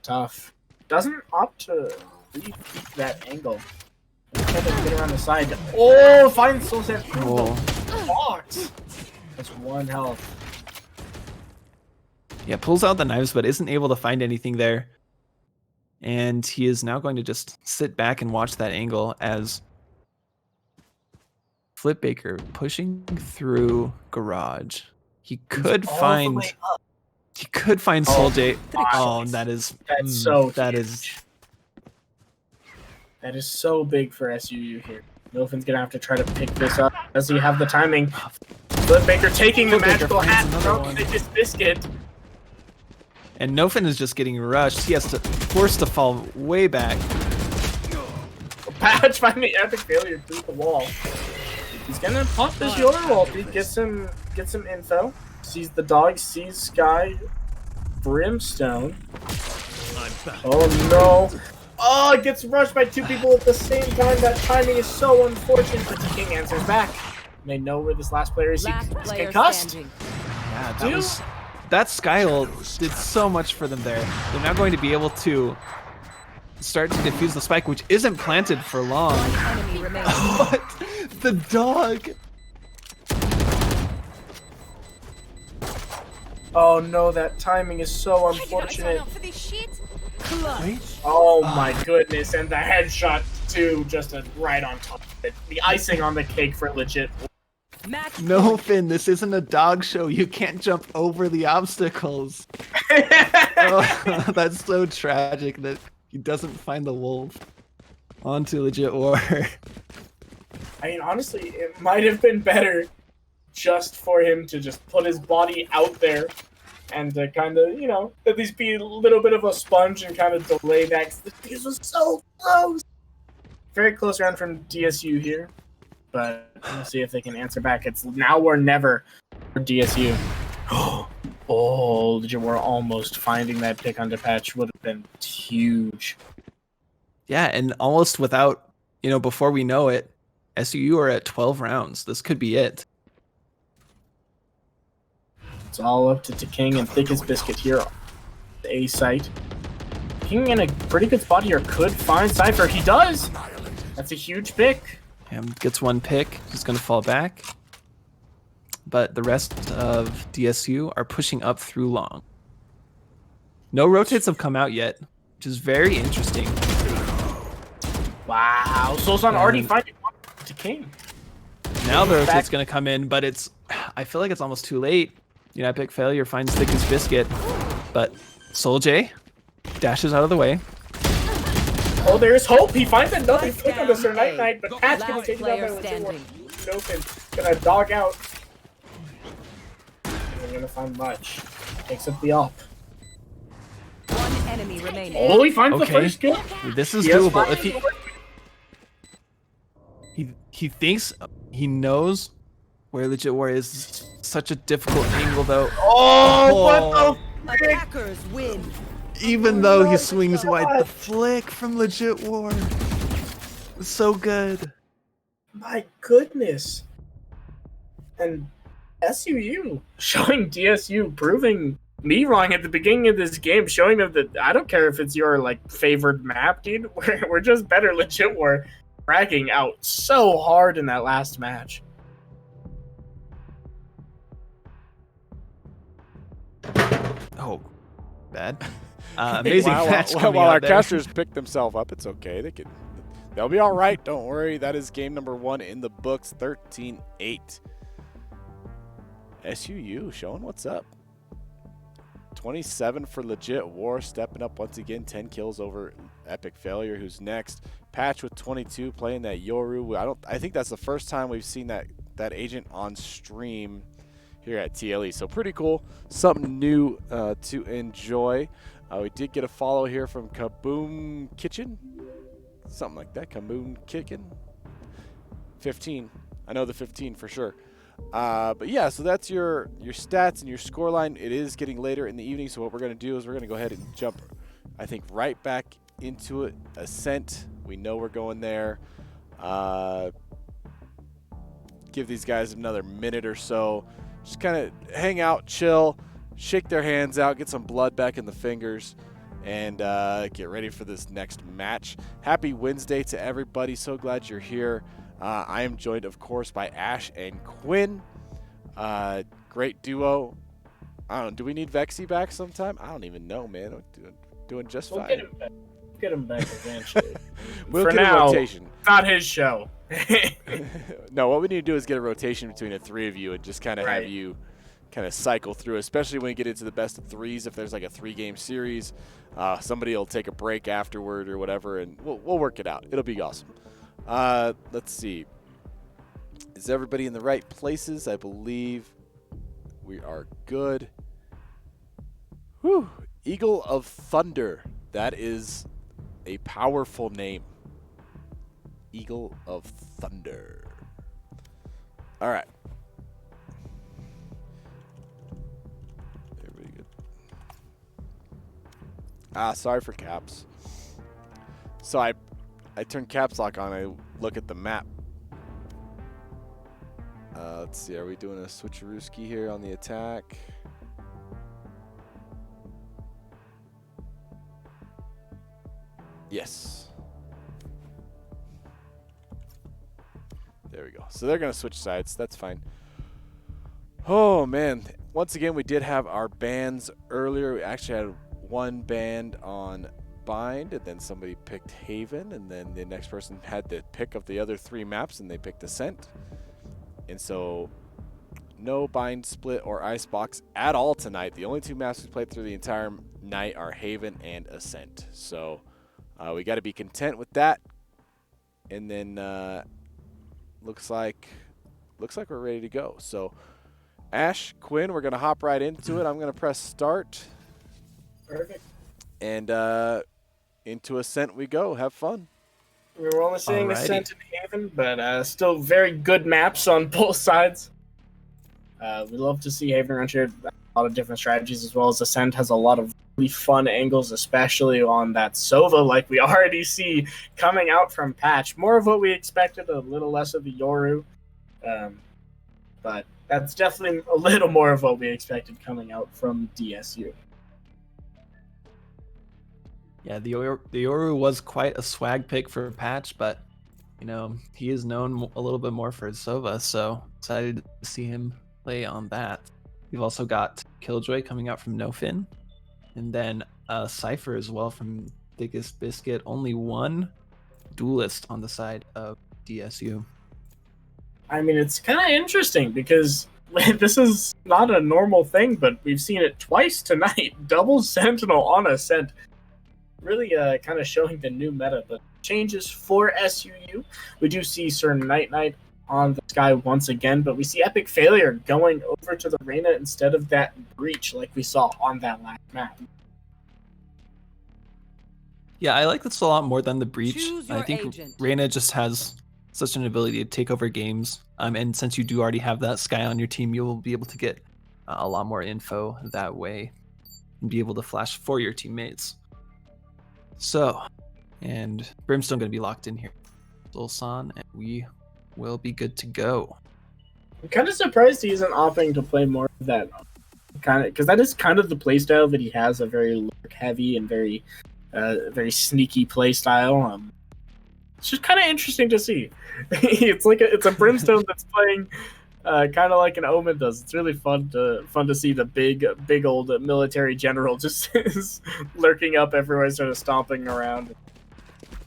tough. Doesn't opt to really keep that angle. Try to get around the side. Oh, finds Soul Sand. Oh. Box. That's 1 health. Yeah, pulls out the knives, but isn't able to find anything there. And he is now going to just sit back and watch that angle as Flip Baker pushing through Garage. He could find Soul J. Oh, that's that's so that huge. is That is so big for SUU here. Nofin's gonna have to try to pick this up. Does he have the timing? Flip Baker taking the Flip Baker magical hat finds another from one. his biscuit. And Nofin is just getting rushed. He has to forced to fall way back. Patch finding epic failure through the wall. He's gonna pop this Yoru ulti, get some info. Sees the dog, sees Sky, Brimstone. Oh no! Oh, it gets rushed by 2 people at the same time. That timing is so unfortunate, but the King answers back. They know where this last player is. Last He's player concussed. standing. Yeah, that Sky ult did so much for them there. They're now going to be able to start to defuse the spike, which isn't planted for long. Enemy remaining. What? The dog! Oh no, that timing is so unfortunate. Oh my goodness, and the headshot too, just right on top of it. The icing on the cake for Legit. Match No, Finn, this isn't a dog show. You can't jump over the obstacles. Oh, that's so tragic that he doesn't find the wolf onto Legit War. I mean, honestly, it might have been better just for him to just put his body out there and to kind of, you know, at least be a little bit of a sponge and kind of delay that, because the piece was so close. Very close round from DSU here, but we'll see if they can answer back. It's now or never for DSU. Oh, we're almost finding that pick on Patch would have been huge. Yeah, and almost without, you know, before we know it, SUU are at 12 rounds. This could be it. It's all up to King and Thickest Biscuit here on the A site. King in a pretty good spot here could find Cypher. He does! That's a huge pick. Gets 1 pick. He's going to fall back. But the rest of DSU are pushing up through long. No rotates have come out yet, which is very interesting. Wow, Solson already finding one to King. Now the rotate's going to come in, but I feel like it's almost too late. You know, Epic Failure finds Thickest Biscuit, but Soul J dashes out of the way. Oh, there's hope. He finds another flick on the Sir Night Knight, but Pat's gonna Last take it down player by Legit War. standing. Nothing. Gonna dog out. They're gonna find much. Takes up the op. One enemy remaining. Oh, he finds the Okay. first kill. This is He has doable. five. If he thinks he knows where Legit War is. Such a difficult angle though. Oh, what the frick? Attackers win. Even though he swings wide, the flick from Legit War was so good. My goodness. And SUU showing DSU, proving me wrong at the beginning of this game, showing them that I don't care if it's your like favored map, dude. We're just better. Legit War bragging out so hard in that last match. Oh, bad. Amazing match coming while out our there. casters pick themselves up, it's okay. They'll be all right. Don't worry. That is game number 1 in the books. 13-8. SUU showing what's up. 27 for Legit War, stepping up once again. 10 kills over Epic Failure, who's next. Patch with 22, playing that Yoru. I think that's the first time we've seen that agent on stream here at TLE. So pretty cool. Something new to enjoy. We did get a follow here from Kaboom Kitchen. Something like that. Kaboom Kitchen. 15. I know the 15 for sure. But yeah, so that's your stats and your scoreline. It is getting later in the evening, so what we're going to do is we're going to go ahead and jump, I think, right back into it. Ascent. We know we're going there. Give these guys another minute or so. Just kind of hang out, chill, shake their hands out, get some blood back in the fingers, and get ready for this next match. Happy Wednesday to everybody. So glad you're here. I am joined, of course, by Ash and Quinn. Great duo. I don't know. Do we need Vexy back sometime? I don't even know, man. I'm doing just fine. Get him back eventually. We'll For get now, a rotation. not his show. No, what we need to do is get a rotation between the three of you and just kind of have you kind of cycle through, especially when you get into the best of threes. If there's like a 3-game series, somebody will take a break afterward or whatever, and we'll work it out. It'll be awesome. Let's see. Is everybody in the right places? I believe we are good. Whew. Eagle of Thunder. That is a powerful name. Eagle of Thunder. All right. Everybody good? Sorry for caps. So I turn caps lock on. I look at the map. Let's see. Are we doing a switcherooski here on the attack? Yes. There we go. So they're going to switch sides. That's fine. Oh, man. Once again, we did have our bans earlier. We actually had one band on Bind, and then somebody picked Haven, and then the next person had the pick of the other 3 maps, and they picked Ascent. And so no Bind split or Icebox at all tonight. The only 2 maps we played through the entire night are Haven and Ascent. So we got to be content with that. And then looks like we're ready to go. So Ash, Quinn, we're going to hop right into it. I'm going to press start. Perfect. And into Ascent we go. Have fun. We were only seeing Alrighty. Ascent and Haven, but still very good maps on both sides. We love to see Haven around here. A lot of different strategies, as well as Ascent has a lot of really fun angles, especially on that Sova, like we already see coming out from patch. More of what we expected, a little less of the Yoru. But that's definitely a little more of what we expected coming out from DSU. Yeah, the Yoru was quite a swag pick for patch, but you know, he is known a little bit more for his Sova, so excited to see him play on that. We've also got Killjoy coming out from NoFin, and then Cypher as well from Thickest Biscuit. Only one duelist on the side of DSU. I mean, it's kind of interesting because this is not a normal thing, but we've seen it twice tonight. Double Sentinel on Ascent. Really kind of showing the new meta, but changes for SUU. We do see Sir Night Knight on the sky once again, but we see Epic Failure going over to the Reyna instead of that Breach like we saw on that last map. Yeah, I like this a lot more than the Breach. Choose I your think agent. Reyna just has such an ability to take over games, and since you do already have that Sky on your team, you will be able to get a lot more info that way and be able to flash for your teammates. So, and Brimstone going to be locked in here. Ulsan, and we will be good to go. I'm kind of surprised he isn't opting to play more of that kind of, because that is kind of the playstyle that he has, a very lurk heavy and very sneaky playstyle. It's just kind of interesting to see. It's a Brimstone that's playing kind of like an Omen does. It's really fun to see the big old military general just lurking up everywhere, sort of stomping around.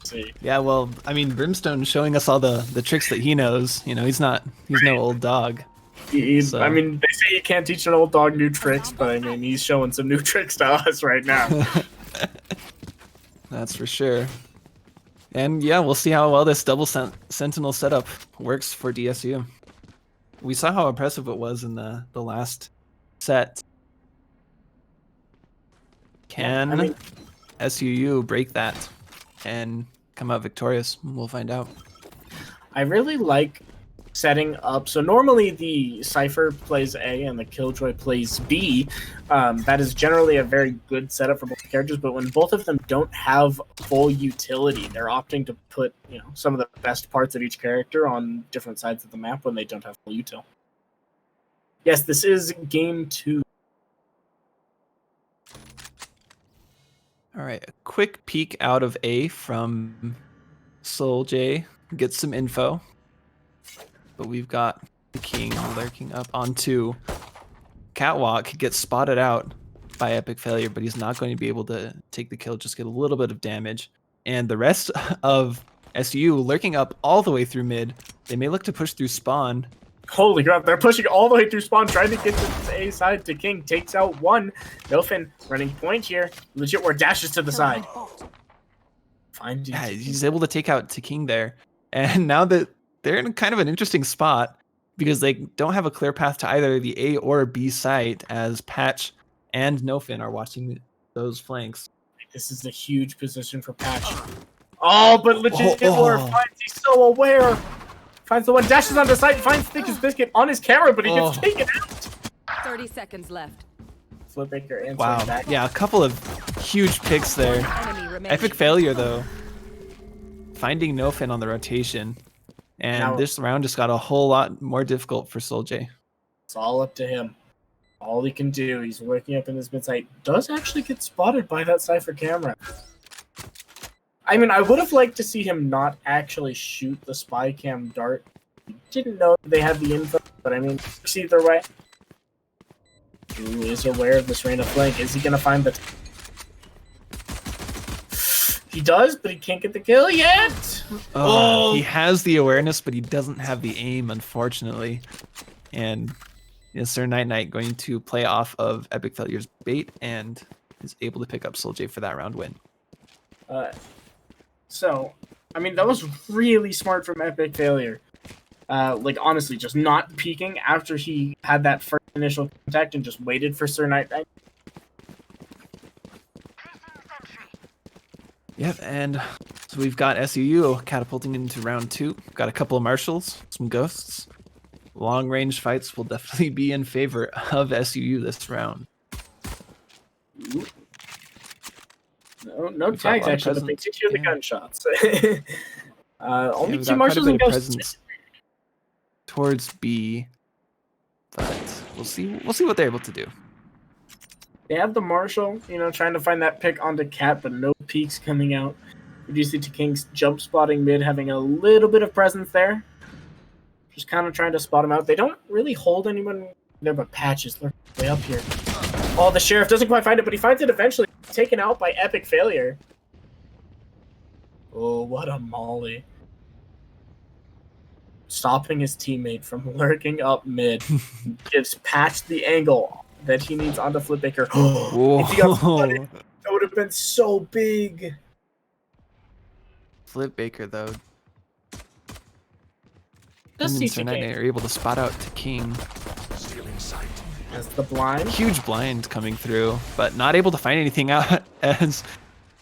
See. Yeah, well, I mean, Brimstone showing us all the tricks that he knows. You know, he's no old dog. So- I mean, they say you can't teach an old dog new tricks, but I mean, he's showing some new tricks to us right now. That's for sure. And yeah, we'll see how well this double sentinel setup works for DSU. We saw how impressive it was in the last set. Can I mean, SUU break that and come out victorious? We'll find out. I really like setting up. So normally the Cypher plays A and the Killjoy plays B. That is generally a very good setup for both characters, but when both of them don't have full utility, they're opting to put, you know, some of the best parts of each character on different sides of the map when they don't have full util. Yes, this is game 2. All right, a quick peek out of A from Soul J. Get some info. But we've got the King lurking up onto Catwalk. Gets spotted out by Epic Failure, but he's not going to be able to take the kill, just get a little bit of damage. And the rest of SU lurking up all the way through mid. They may look to push through spawn. Holy crap, they're pushing all the way through spawn, trying to get to the A side. To King takes out one. Nofin running point here. Legit War dashes to the side. Fine. Yeah, he's able to take out to King there. And now that they're in kind of an interesting spot because they don't have a clear path to either the A or B site, as Patch and Nofin are watching those flanks. This is a huge position for Patch. Oh, but Legit War finds, he's so aware. Finds the one, dashes on the side, finds Thickest Biscuit on his camera, but he gets taken out. 30 seconds left. Flipbaker answering Wow. back. Yeah, a couple of huge picks there. Enemy remaining. Epic Failure, though. Finding Nofin on the rotation. And Now- this round just got a whole lot more difficult for Soul J. It's all up to him. All he can do, he's working up in this mid site. Does actually get spotted by that Cypher camera. I mean, I would have liked to see him not actually shoot the spy cam dart. Didn't know they had the info, but I mean, it's either way. Who is aware of this random flank? Is he gonna find the... He does, but he can't get the kill yet! He has the awareness, but he doesn't have the aim, unfortunately. And Sir Night Night going to play off of Epic Failure's bait and is able to pick up Soul J for that round win. So, I mean, that was really smart from Epic Failure. Like, honestly, just not peeking after he had that first initial contact and just waited for Sir Night Night. Yep, and so we've got SUU catapulting into round 2. Got a couple of marshals, some ghosts. Long range fights will definitely be in favor of SUU this round. No We've got a tags, lot of actually, but they presence. did hear the Yeah. gunshots. Only we've two got quite a marshals bit and of ghosts. presence towards B, but we'll see what they're able to do. They have the marshal, you know, trying to find that pick onto Cat, but no peeks coming out. We do see to King's jump spotting mid, having a little bit of presence there. Just kind of trying to spot him out. They don't really hold anyone there, but Patches lurking way up here. Oh, the Sheriff doesn't quite find it, but he finds it eventually. Taken out by Epic Failure. Oh, what a molly. Stopping his teammate from lurking up mid. Gives Patch the angle that he needs onto Flipbaker. If he got spotted, that would have been so big. Flip Baker, though, Does him see and Sir Night Night are able to spot out to King. as the blind. Huge blind coming through, but not able to find anything out as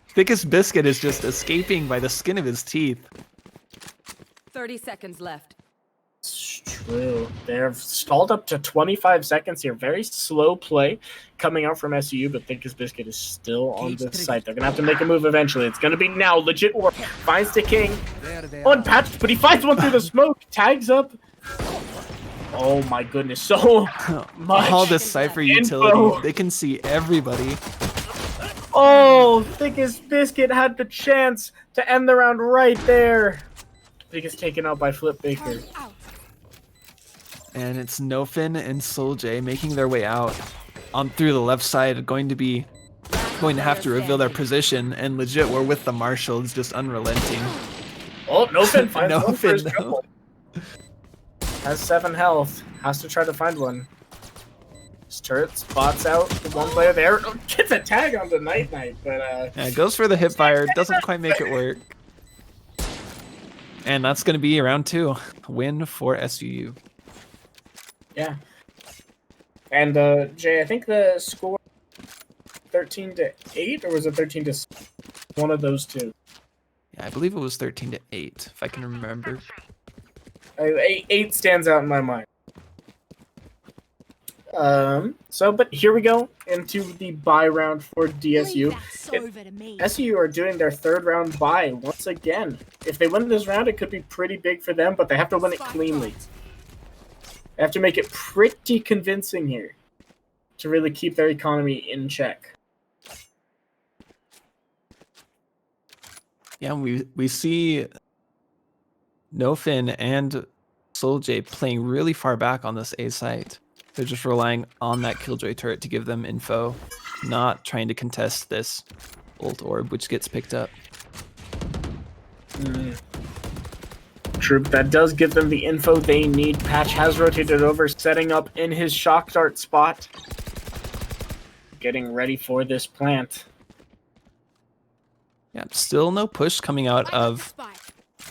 Thickest Biscuit is just escaping by the skin of his teeth. 30 seconds left. It's true. They're stalled up to 25 seconds here. Very slow play coming out from SU, but Thickest Biscuit is still on this site. They're going to have to make a move eventually. It's going to be now. Legit War finds the King. Unpatched, but he finds one through the smoke. Tags up. Oh my goodness. So much. All this Cypher utility. They can see everybody. Oh, Thickest Biscuit had the chance to end the round right there. Biggest taken out by Flip Baker. And it's Nofin and Soul J making their way out on through the left side, going to have to reveal their position, and Legit War with the Marshal is just unrelenting. Oh, Nofin finds one for his Nofin, trouble. Has 7 health. Has to try to find one. His turret spots out the one player there. Gets a tag on the Night, but Yeah, goes for the hip fire. Doesn't quite make it work. And that's going to be round 2. Win for SUU. yeah. And Jay, I think the score 13-8, or was it 13-6? One of those two. Yeah, I believe it was 13-8, if I can remember. 8 stands out in my mind. But here we go into the bye round for DSU. SU are doing their 3rd round bye once again. If they win this round, it could be pretty big for them, but they have to win it cleanly. They have to make it pretty convincing here to really keep their economy in check. Yeah, we see Nofin and Soljay playing really far back on this A site. They're just relying on that Killjoy turret to give them info, not trying to contest this ult orb, which gets picked up. True, that does give them the info they need. Patch has rotated over, setting up in his shock dart spot. Getting ready for this plant. Yeah, still no push coming out of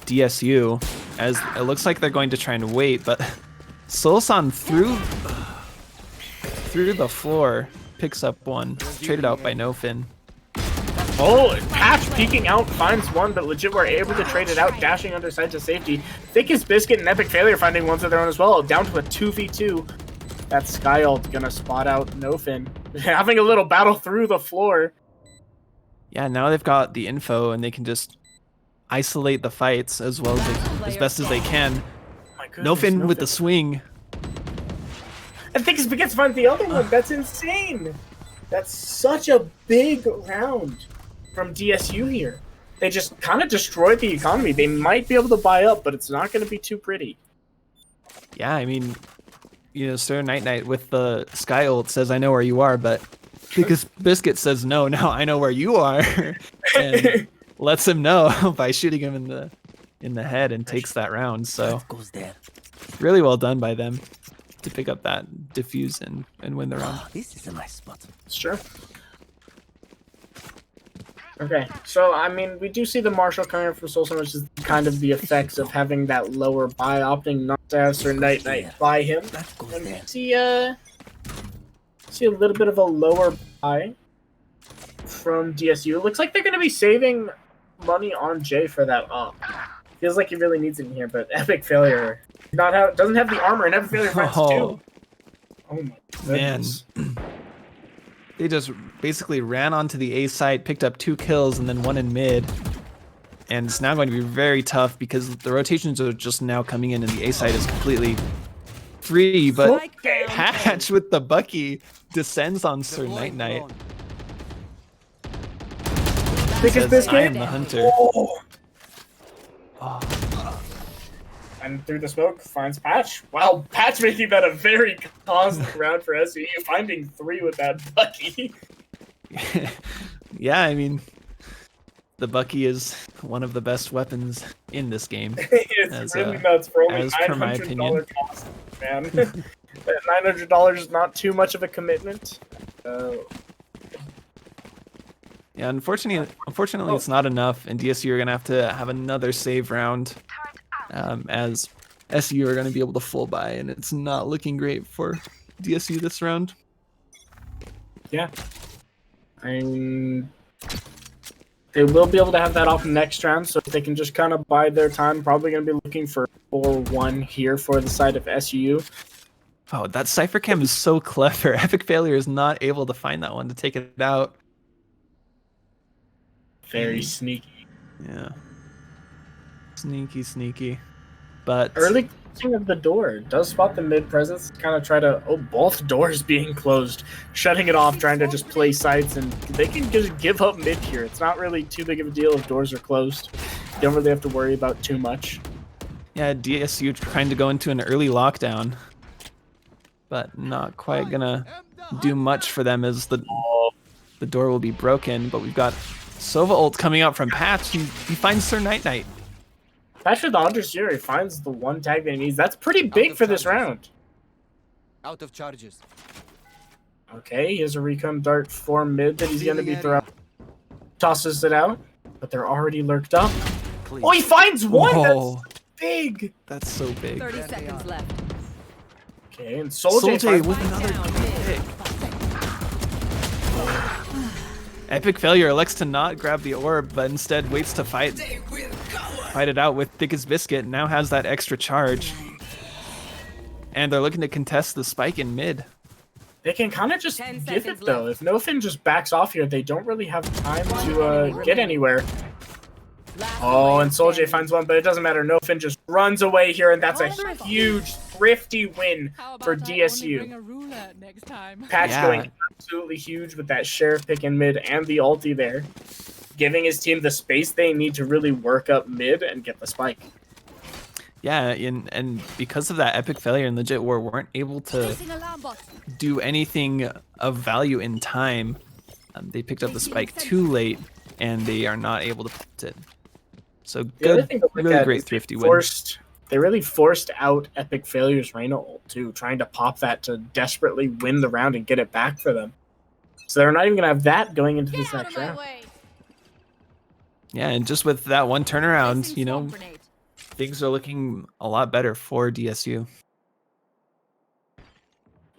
DSU, as it looks like they're going to try and wait, but Solsan through the floor picks up one, traded out by Nofin. Oh, Patch peeking out, finds one, but legit were able to trade it out, dashing underside to safety. Thickest Biscuit and Epic Failure finding ones of their own as well, down to a 2v2. That Sky ult gonna spot out Nofin. Having a little battle through the floor. Yeah, now they've got the info and they can just isolate the fights as well as best as they can. My goodness, Nofin with the swing. And Thickest Biscuit finds the other one. That's insane. That's such a big round from DSU here. They just kind of destroyed the economy. They might be able to buy up, but it's not going to be too pretty. Yeah, I mean, you know, Sir Night with the Sky ult says, "I know where you are," but because Biscuit says, "No, now I know where you are," and lets him know by shooting him in the head and takes that round. So really well done by them to pick up that defuse and win the round. This is a nice spot. It's true. Okay, so I mean, we do see the Marshall coming up from Solson, which is kind of the effects of having that lower buy, opting not to have Sir Night buy him. And we see a little bit of a lower buy from DSU. It looks like they're going to be saving money on Jay for that op. Feels like he really needs it in here, but Epic Failure doesn't have the armor, and Epic Failure finds 2. Oh my goodness. Man. They just basically ran onto the A site, picked up 2 kills, and then 1 in mid. And it's now going to be very tough because the rotations are just now coming in and the A site is completely free. But Patch with the Bucky descends on Sir Night. Thickest Biscuit. I am the hunter. Oh. And through the smoke finds Patch. Wow, Patch making that a very constant round for SUU, finding 3 with that Bucky. Yeah, I mean, the Bucky is one of the best weapons in this game. It's really nuts for only as per my opinion. $900 cost, man. That $900 is not too much of a commitment. Yeah, unfortunately, it's not enough, and DSU are gonna have another save round, as SU are gonna be able to full buy, and it's not looking great for DSU this round. Yeah, they will be able to have that off next round, so they can just kind of bide their time. Probably gonna be looking for 4-1 here for the side of SUU. Oh, that Cypher Cam is so clever. Epic Failure is not able to find that one to take it out. Very sneaky. Yeah. Sneaky. But early closing of the door does spot the mid presence. Kind of try to both doors being closed, shutting it off, trying to just play sites, and they can just give up mid here. It's not really too big of a deal if doors are closed. You don't really have to worry about too much. Yeah, DSU trying to go into an early lockdown, but not quite gonna do much for them as the door will be broken. But we've got Sova ult coming out from Patch. He finds Sir Night. Patch with the Hunter Series finds the one tag that he needs. That's pretty big for this round. Out of charges. Okay, he has a recon dart for mid that he's going to be throwing. Tosses it out, but they're already lurked up. Clean. Oh, he finds one! Whoa, That's big! that's so big. 30 seconds left. Okay, and Soljay with finds another down pick. Epic Failure elects to not grab the orb, but instead waits to fight it out with Thick as Biscuit. Now has that extra charge, and they're looking to contest the spike in mid. They can kind of just 10 give it seconds though. left. If Nofin just backs off here, they don't really have time to get anywhere. Oh, and Soljay finds one, but it doesn't matter. Nofin just runs away here, and that's a huge, thrifty win for DSU. Patch going absolutely huge with that sheriff pick in mid and the ulti there, giving his team the space they need to really work up mid and get the spike. Yeah, and because of that Epic Failure and Legit War weren't able to do anything of value in time. They picked up the spike too late, and they are not able to put it. So good, really great thrifty win. They really forced out Epic Failure's Reyna ult too, trying to pop that to desperately win the round and get it back for them. So they're not even going to have that going into this next round. Yeah, and just with that one turnaround, you know, things are looking a lot better for DSU.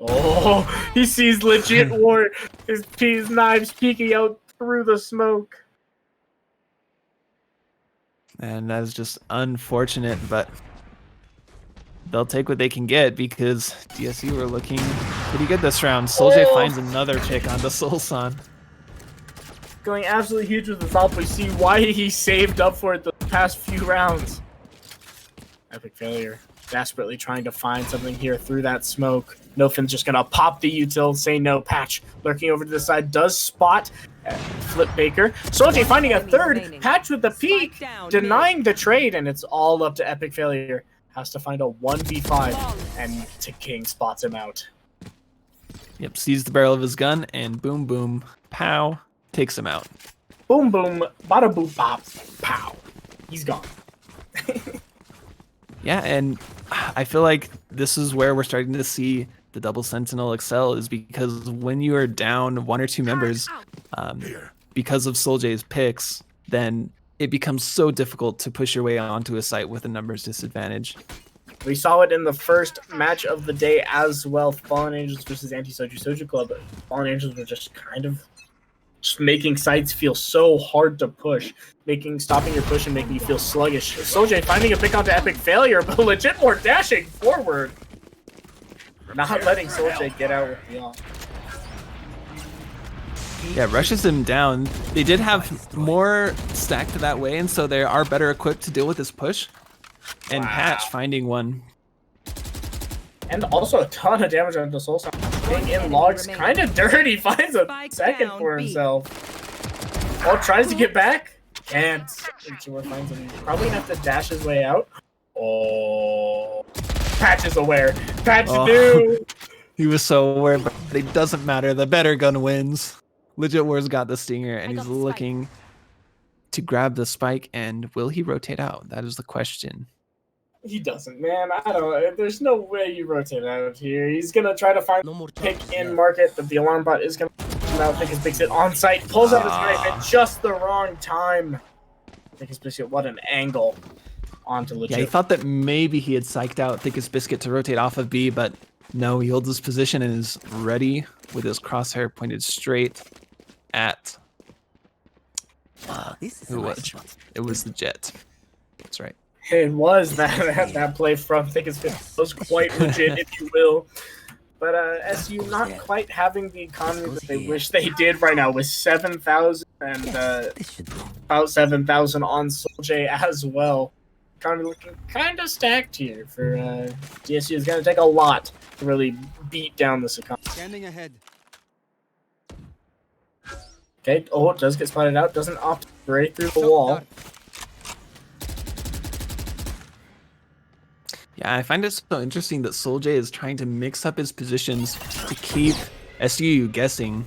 Oh, he sees Legit War. His knives peeking out through the smoke. And that is just unfortunate, but they'll take what they can get because DSU are looking pretty good this round. Soljay finds another pick onto Solsan. Going absolutely huge with the top. We see why he saved up for it the past few rounds. Epic Failure. Desperately trying to find something here through that smoke. Nofin's just going to pop the util, say no. Patch lurking over to the side does spot Flip Baker. Soljay finding a third. Patch with the peek, denying the trade, and it's all up to Epic Failure. Has to find a 1v5, and King spots him out. Yep, sees the barrel of his gun, and boom, boom, pow, takes him out. Boom, boom, bada boop, bop, pow. He's gone. Yeah, and I feel like this is where we're starting to see the double sentinel excel, is because when you are down one or two members because of Soljay's picks, then it becomes so difficult to push your way onto a site with a numbers disadvantage. We saw it in the first match of the day as well. Fallen Angels versus Anti-Soju Club. Fallen Angels were just kind of just making sites feel so hard to push, stopping your push and making you feel sluggish. Soljay finding a pick onto Epic Failure, but Legit more dashing forward, not letting Soljay get out with the off. Yeah, rushes him down. They did have more stacked that way, and so they are better equipped to deal with this push. And Patch finding one. And also a ton of damage on the Soul Sound. Being in logs, kind of dirty. Finds a second for himself. Oh, tries to get back. Can't. Finds him. Probably gonna have to dash his way out. Oh. Patch is aware. Patch knew. He was so aware, but it doesn't matter. The better gun wins. Legit War's got the stinger, and he's looking to grab the spike. And will he rotate out? That is the question. He doesn't, man. I don't. There's no way you rotate out here. He's gonna try to find pick in market, but the alarm bot is gonna come out. Thick as Biscuit on site, pulls out his knife at just the wrong time. Thick as Biscuit, what an angle onto Legit. Yeah, he thought that maybe he had psyched out Thick as Biscuit to rotate off of B, but no, he holds his position and is ready with his crosshair pointed straight at who was it? It was the Jet. That's right. It was that play from Thick as Biscuit was quite legit, if you will. But SU not quite having the economy that they wish they did right now, with 7,000 and about 7,000 on Soljay as well. Economy looking kind of stacked here for DSU. Is going to take a lot to really beat down this economy. Standing ahead. Okay, oh, it does get spotted out. Doesn't opt right through the wall. Yeah, I find it so interesting that Soljay is trying to mix up his positions to keep SUU guessing.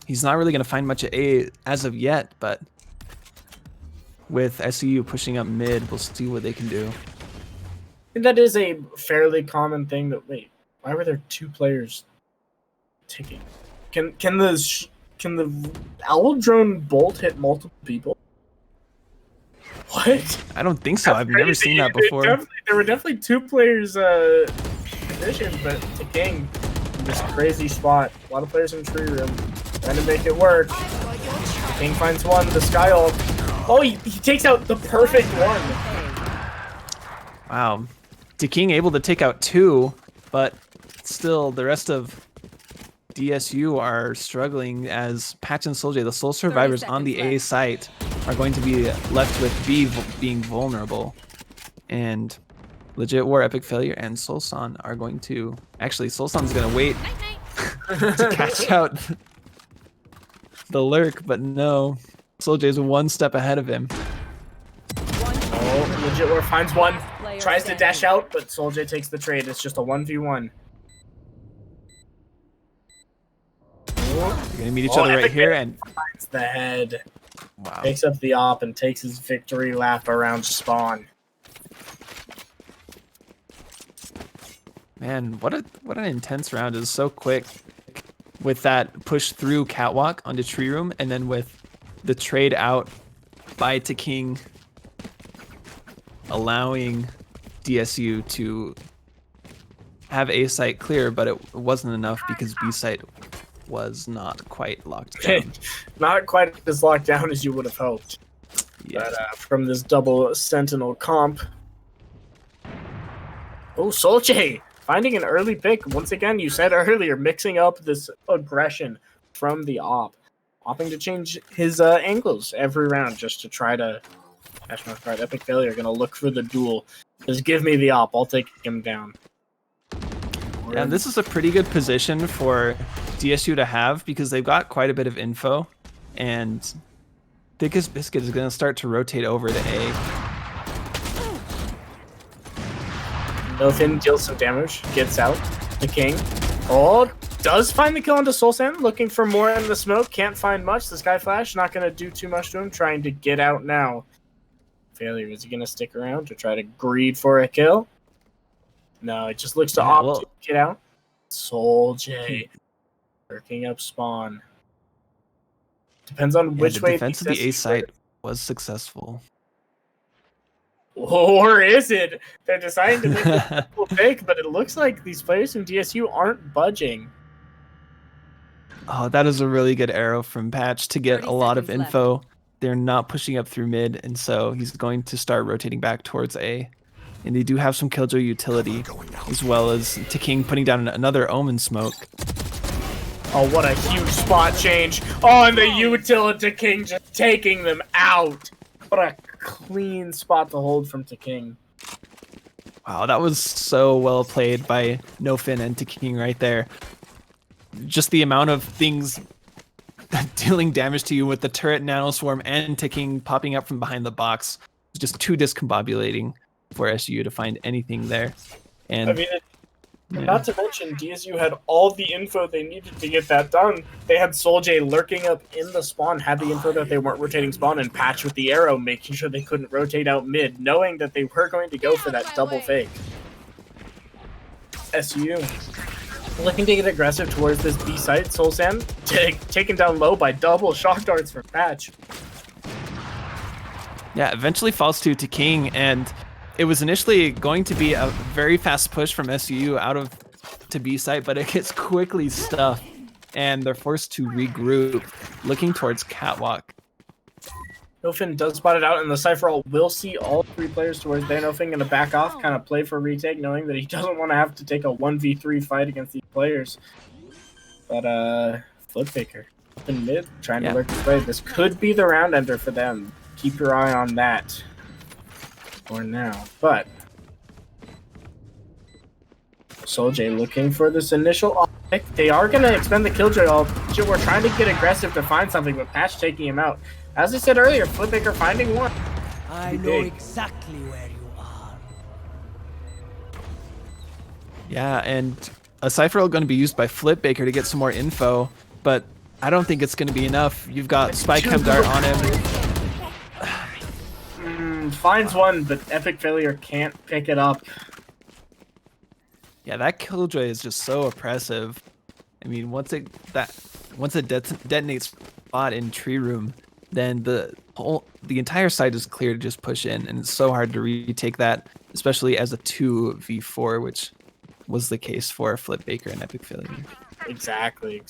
He's not really going to find much at A as of yet, but with SUU pushing up mid. We'll see what they can do. think that is a fairly common thing. That wait, why were there 2 players ticking? Can the owl drone bolt hit multiple people? What? I don't think so. That's I've never crazy. seen that before. There were definitely 2 players positioned, but King in this crazy spot. A lot of players in the tree room trying to make it work. King finds one. The sky ult. Oh, he takes out the perfect one. Wow. King able to take out 2, but still the rest of DSU are struggling as Patch and Soulja, the sole survivors on the A site, are going to be left with B being vulnerable. And Legit War, Epic Failure, and Solsan are going to... Actually, Solsan's going to wait to catch out the lurk, but no. Soulja is 1 step ahead of him. Oh, Legit War finds one. Tries to dash out, but Soulja takes the trade. It's just a 1v1. They're going to meet each other right here, and... Finds the head. Wow. Picks up the op and takes his victory lap around spawn. Man, what an intense round. It was so quick with that push through catwalk onto tree room, and then with the trade out by King, allowing DSU to have A site clear, but it wasn't enough because B site was not quite locked down. Not quite as locked down as you would have hoped. Yeah. But from this double Sentinel comp. Oh, Soulja finding an early pick. Once again, you said earlier, mixing up this aggression from the op. Opting to change his angles every round just to try to catch my card. Epic Failure gonna look for the duel. Just give me the op. I'll take him down. Yeah, and this is a pretty good position for DSU to have because they've got quite a bit of info, and Thick as Biscuit is going to start to rotate over to A. Nothin deals some damage, gets out. The King. Oh, does find the kill onto Solsan, looking for more in the smoke. Can't find much. The Sky Flash not going to do too much to him, trying to get out now. Failure. Is he going to stick around to try to greed for a kill? No, it just looks to opt to get out. Soulja working up spawn. Depends on which way. The defense of the A site was successful. Or is it? They're deciding to make a cool pick, but it looks like these players from DSU aren't budging. Oh, that is a really good arrow from Patch to get a lot of info. They're not pushing up through mid, and so he's going to start rotating back towards A. And they do have some Killjoy utility, as well as King putting down another Omen smoke. Oh, what a huge spot change. Oh, and the utility King just taking them out. What a clean spot to hold from King. Wow, that was so well played by Nofin and King right there. Just the amount of things dealing damage to you with the turret, nanoswarm, and King popping up from behind the box was just too discombobulating for SU to find anything there. And I mean, not to mention, DSU had all the info they needed to get that done. They had Soulja lurking up in the spawn, had the info that they weren't rotating spawn, and Patch with the arrow, making sure they couldn't rotate out mid, knowing that they were going to go for that double fake. SU looking to get aggressive towards this B site. Solsan taken down low by double shock darts from Patch. Yeah, eventually falls to King, and it was initially going to be a very fast push from SUU out of to B site, but it gets quickly stuffed, and they're forced to regroup, looking towards Catwalk. Nofin does spot it out, and the Cypher ult will see all 3 players towards there. Nofin going to back off, kind of play for retake, knowing that he doesn't want to have to take a 1v3 fight against these players. But, Flipfaker up in mid, trying to lurk his way. This could be the round ender for them. Keep your eye on that for now. But Soulja looking for this initial pick. They are going to expend the Killjoy ult. We're trying to get aggressive to find something, but Patch taking him out. As I said earlier, Flipfaker finding one. I know exactly where you are. Yeah, and a Cypher ult going to be used by Flipbaker to get some more info, but I don't think it's going to be enough. You've got Spike Chem Dart on him. Finds one, but Epic Failure can't pick it up. Yeah, that killjoy is just so oppressive. I mean, once it detonates spot in tree room, then the entire site is clear to just push in, and it's so hard to retake that, especially as a 2v4, which was the case for Flip Baker and Epic Failure. Exactly.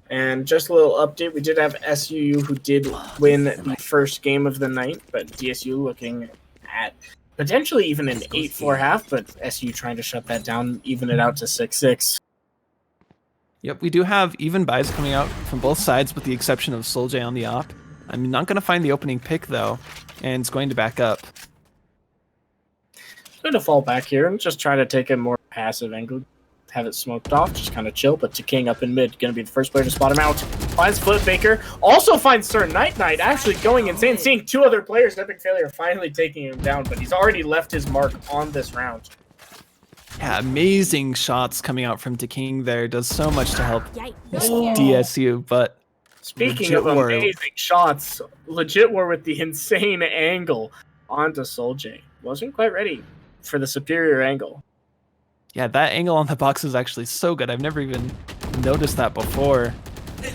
And just a little update, we did have SUU who did win the first game of the night, but DSU looking at potentially even an 8-4 half, but SU trying to shut that down, even it out to 6-6. Yep, we do have even buys coming out from both sides with the exception of SoulJ on the op. I'm not going to find the opening pick though, and it's going to back up. Going to fall back here and just try to take a more passive angle, have it smoked off, just kind of chill, but to King up in mid, going to be the first player to spot him out. Finds Flip Baker, also finds Sir Night actually going insane, seeing two other players, Epic Failure finally taking him down, but he's already left his mark on this round. Yeah, amazing shots coming out from King there. Does so much to help DSU, but speaking of amazing shots, Legit War with the insane angle onto SoulJ. Wasn't quite ready for the superior angle. Yeah, that angle on the box is actually so good. I've never even noticed that before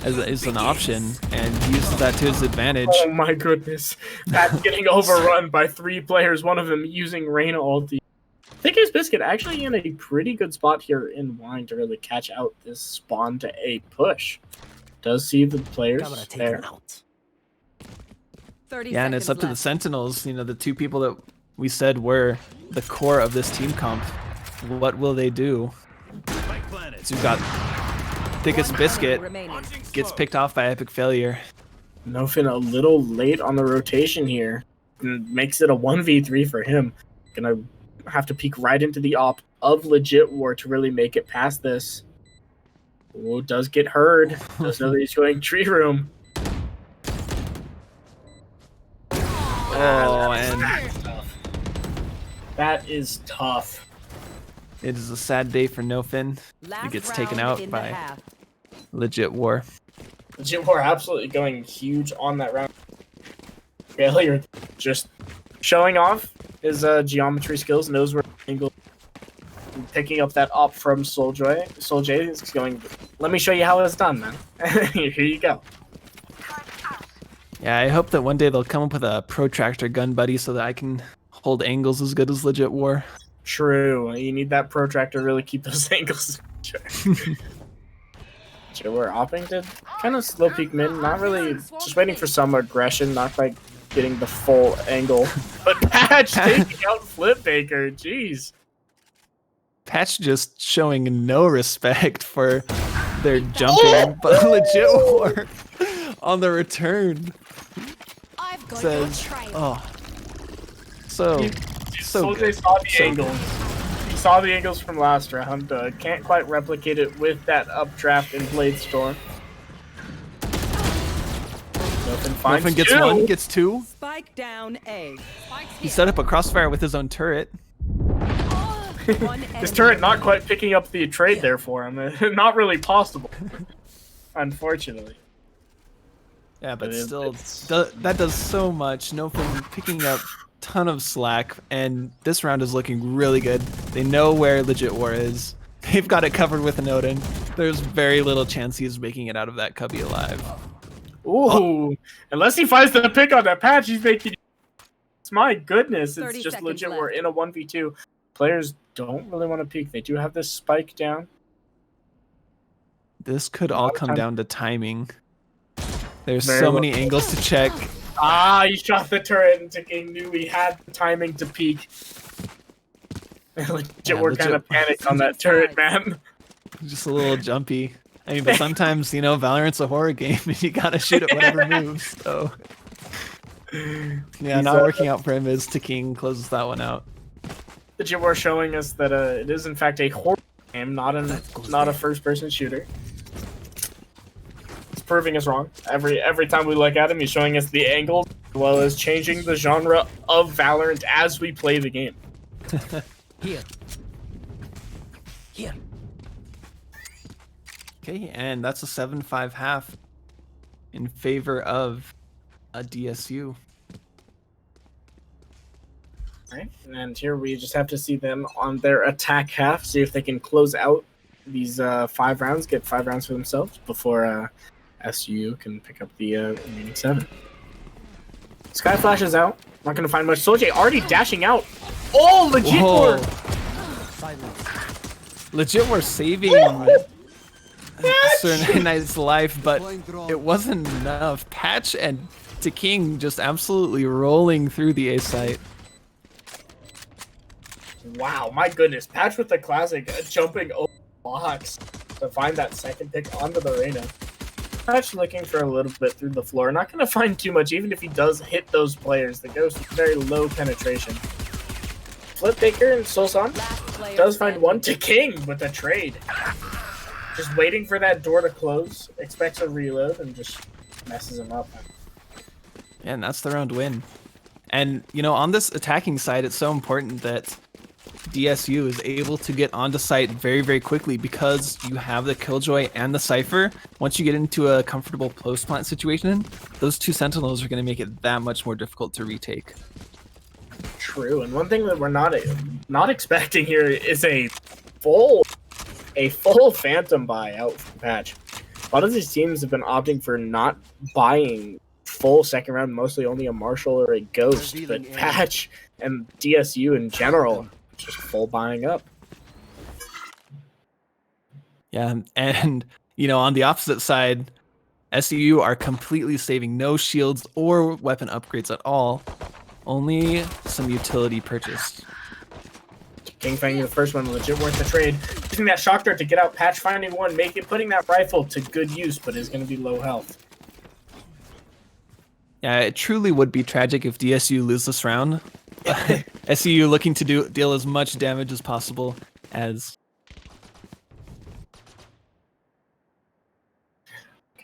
as an option, and he uses that to his advantage. Oh my goodness. That's getting overrun by 3 players, one of them using Reyna ulti. I think his Biscuit actually in a pretty good spot here in line to really catch out this spawn to A push. Does see the players there. Yeah, and it's up to the Sentinels, you know, the 2 people that we said were the core of this team comp. What will they do? So we've got Thickest Biscuit gets picked off by Epic Failure. Nofin a little late on the rotation here. Makes it a 1v3 for him. Gonna have to peek right into the op of Legit War to really make it past this. Oh, does get heard. Does know that he's going tree room. Oh, and that is tough. It is a sad day for Nofin. He gets taken out by Legit War. Legit War absolutely going huge on that round. Failure just showing off his geometry skills, knows where angle. Picking up that op from SoulJ. SoulJ is going, let me show you how it's done, man. Here you go. Yeah, I hope that one day they'll come up with a protractor gun buddy so that I can hold angles as good as Legit War. True. You need that protractor to really keep those angles. So we're opting to kind of slow peek mid, not really, just waiting for some aggression, not quite getting the full angle. But Patch taking out Flip Baker, jeez. Patch just showing no respect for their jumping, but Legit War on the return says, "Oh, so SoulJ saw the angles. He saw the angles from last round. Can't quite replicate it with that updraft in Blade Storm. Nofin gets 1, gets 2. Spike down A. He set up a crossfire with his own turret. His turret not quite picking up the trade there for him. Not really possible, unfortunately. Yeah, but still, that does so much. Nofin picking up ton of slack, and this round is looking really good. They know where Legit War is. They've got it covered with an Odin. There's very little chance he's making it out of that cubby alive. Ooh, unless he finds the pick on that Patch, he's making. My goodness, it's just Legit War in a 1v2. Players don't really want to peek. They do have this spike down. This could all come down to timing. There's so many angles to check. Ah, he shot the turret and King knew he had the timing to peek. Legit War kind of panicked on that turret, man. Just a little jumpy. I mean, but sometimes, you know, Valorant's a horror game and you gotta shoot at whatever moves, so. Yeah, not working out for him as King closes that one out. Legit War showing us that it is in fact a horror game, not a first-person shooter. It's proving us wrong. Every time we look at him, he's showing us the angles, as well as changing the genre of Valorant as we play the game. Here. Okay, and that's a 7-5 half in favor of DSU. Right, and here we just have to see them on their attack half, see if they can close out these 5 rounds, get 5 rounds for themselves before SUU can pick up the remaining 7. Sky flashes out, not going to find much. Soldier already dashing out. Oh, legit war! Legit were saving Sir Knight's life, but it wasn't enough. Patch and King just absolutely rolling through the A site. Wow, my goodness. Patch with the classic jumping over blocks to find that second pick onto the arena. Patch looking for a little bit through the floor. Not going to find too much, even if he does hit those players. The Ghost is very low penetration. Flip Baker and Solsan does find one to King with a trade. Just waiting for that door to close. Expects a reload and just messes him up. Yeah, and that's the round win. And, you know, on this attacking side, it's so important that DSU is able to get onto site very, very quickly because you have the Killjoy and the Cypher. Once you get into a comfortable post plant situation, those 2 Sentinels are going to make it that much more difficult to retake. True, and one thing that we're not expecting here is a full Phantom buy out from Patch. A lot of these teams have been opting for not buying full second round, mostly only a Marshall or a Ghost, but Patch and DSU in general just full buying up. Yeah, and you know, on the opposite side, SUU are completely saving no shields or weapon upgrades at all. Only some utility purchased. King finding the first one, legit worth the trade. Using that shock dart to get out Patch, finding one, putting that rifle to good use, but is going to be low health. Yeah, it truly would be tragic if DSU lose this round. SUU looking to deal as much damage as possible as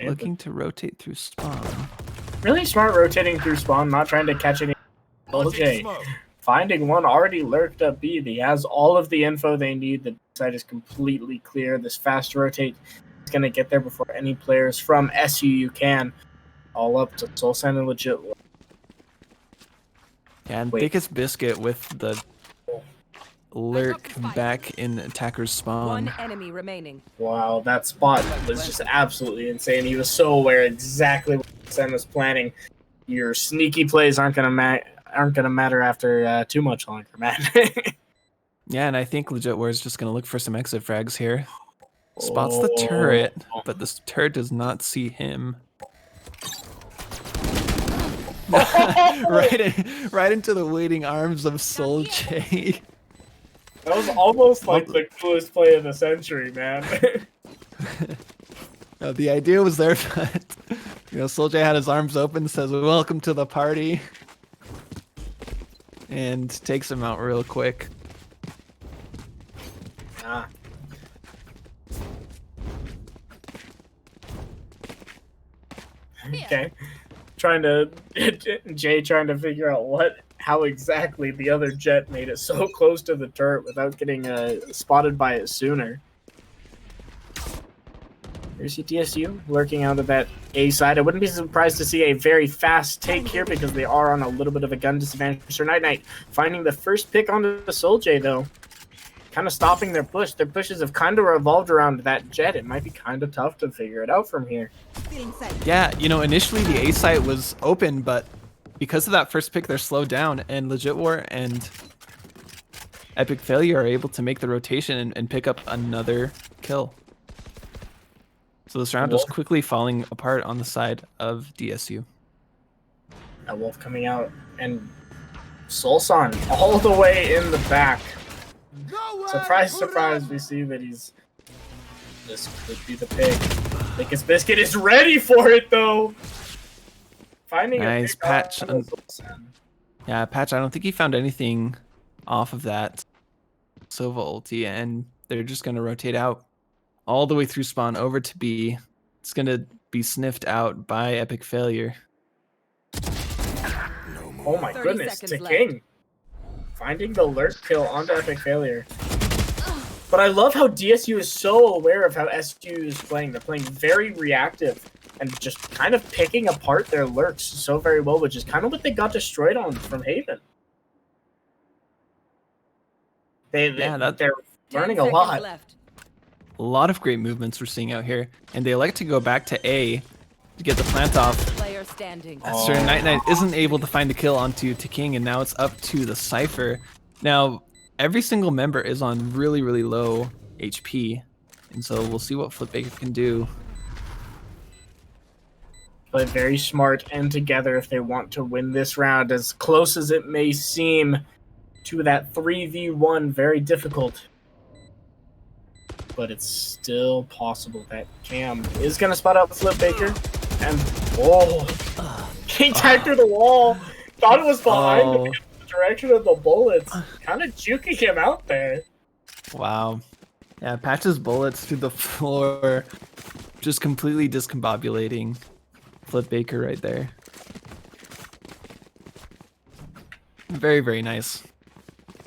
looking to rotate through spawn. Really smart rotating through spawn, not trying to catch any. Okay, finding one already lurked up B. He has all of the info they need. The site is completely clear. This fast rotate is going to get there before any players from SUU can. All up to Solsan and Legit. Yeah, and Biggest Biscuit with the lurk back in attacker's spawn. 1 enemy remaining. Wow, that spot was just absolutely insane. He was so aware exactly what Sam was planning. Your sneaky plays aren't gonna matter after too much longer, man. Yeah, and I think Legit War is just gonna look for some exit frags here. Spots the turret, but this turret does not see him. right into the waiting arms of Soul J. That was almost like the coolest play of the century, man. No, the idea was there, but you know, Soul J had his arms open, says "Welcome to the party," and takes him out real quick. Ah. Okay. Jay trying to figure out how exactly the other jet made it so close to the turret without getting spotted by it sooner. Here's DSU lurking out of that A side. I wouldn't be surprised to see a very fast take here because they are on a little bit of a gun disadvantage. Sir Night finding the first pick onto the Soul J though. Kind of stopping their push. Their pushes have kind of revolved around that jet. It might be kind of tough to figure it out from here. Yeah, you know, initially the A site was open, but because of that first pick, they're slowed down, and Legit War and Epic Failure are able to make the rotation and pick up another kill. So this round is quickly falling apart on the side of DSU. That Wolf coming out, and Solsan all the way in the back. Surprise, surprise, we see that this could be the pick. Biggest Biscuit is ready for it, though! Finding nice a Patch. Yeah, Patch, I don't think he found anything off of that Sova ulti, and they're just going to rotate out all the way through spawn over to B. It's going to be sniffed out by Epic Failure. Oh my goodness, to King. Finding the lurk kill onto Epic Failure. But I love how DSU is so aware of how SU is playing. They're playing very reactive and just kind of picking apart their lurks so very well, which is kind of what they got destroyed on from Haven. They're 10 learning a seconds lot. left. A lot of great movements we're seeing out here, and they like to go back to A to get the plant off. Player standing. Sir Night isn't able to find the kill onto King, and now it's up to the Cypher. Now, every single member is on really, really low HP, and so we'll see what Flipbaker can do. But very smart and together if they want to win this round, as close as it may seem to that 3v1, very difficult. But it's still possible that Cam is going to spot out Flipbaker. And, King tagged through the wall. Thought it was behind him in the direction of the bullets. Kind of juking him out there. Wow. Yeah, Patch's bullets through the floor, just completely discombobulating Flipbaker right there. Very, very nice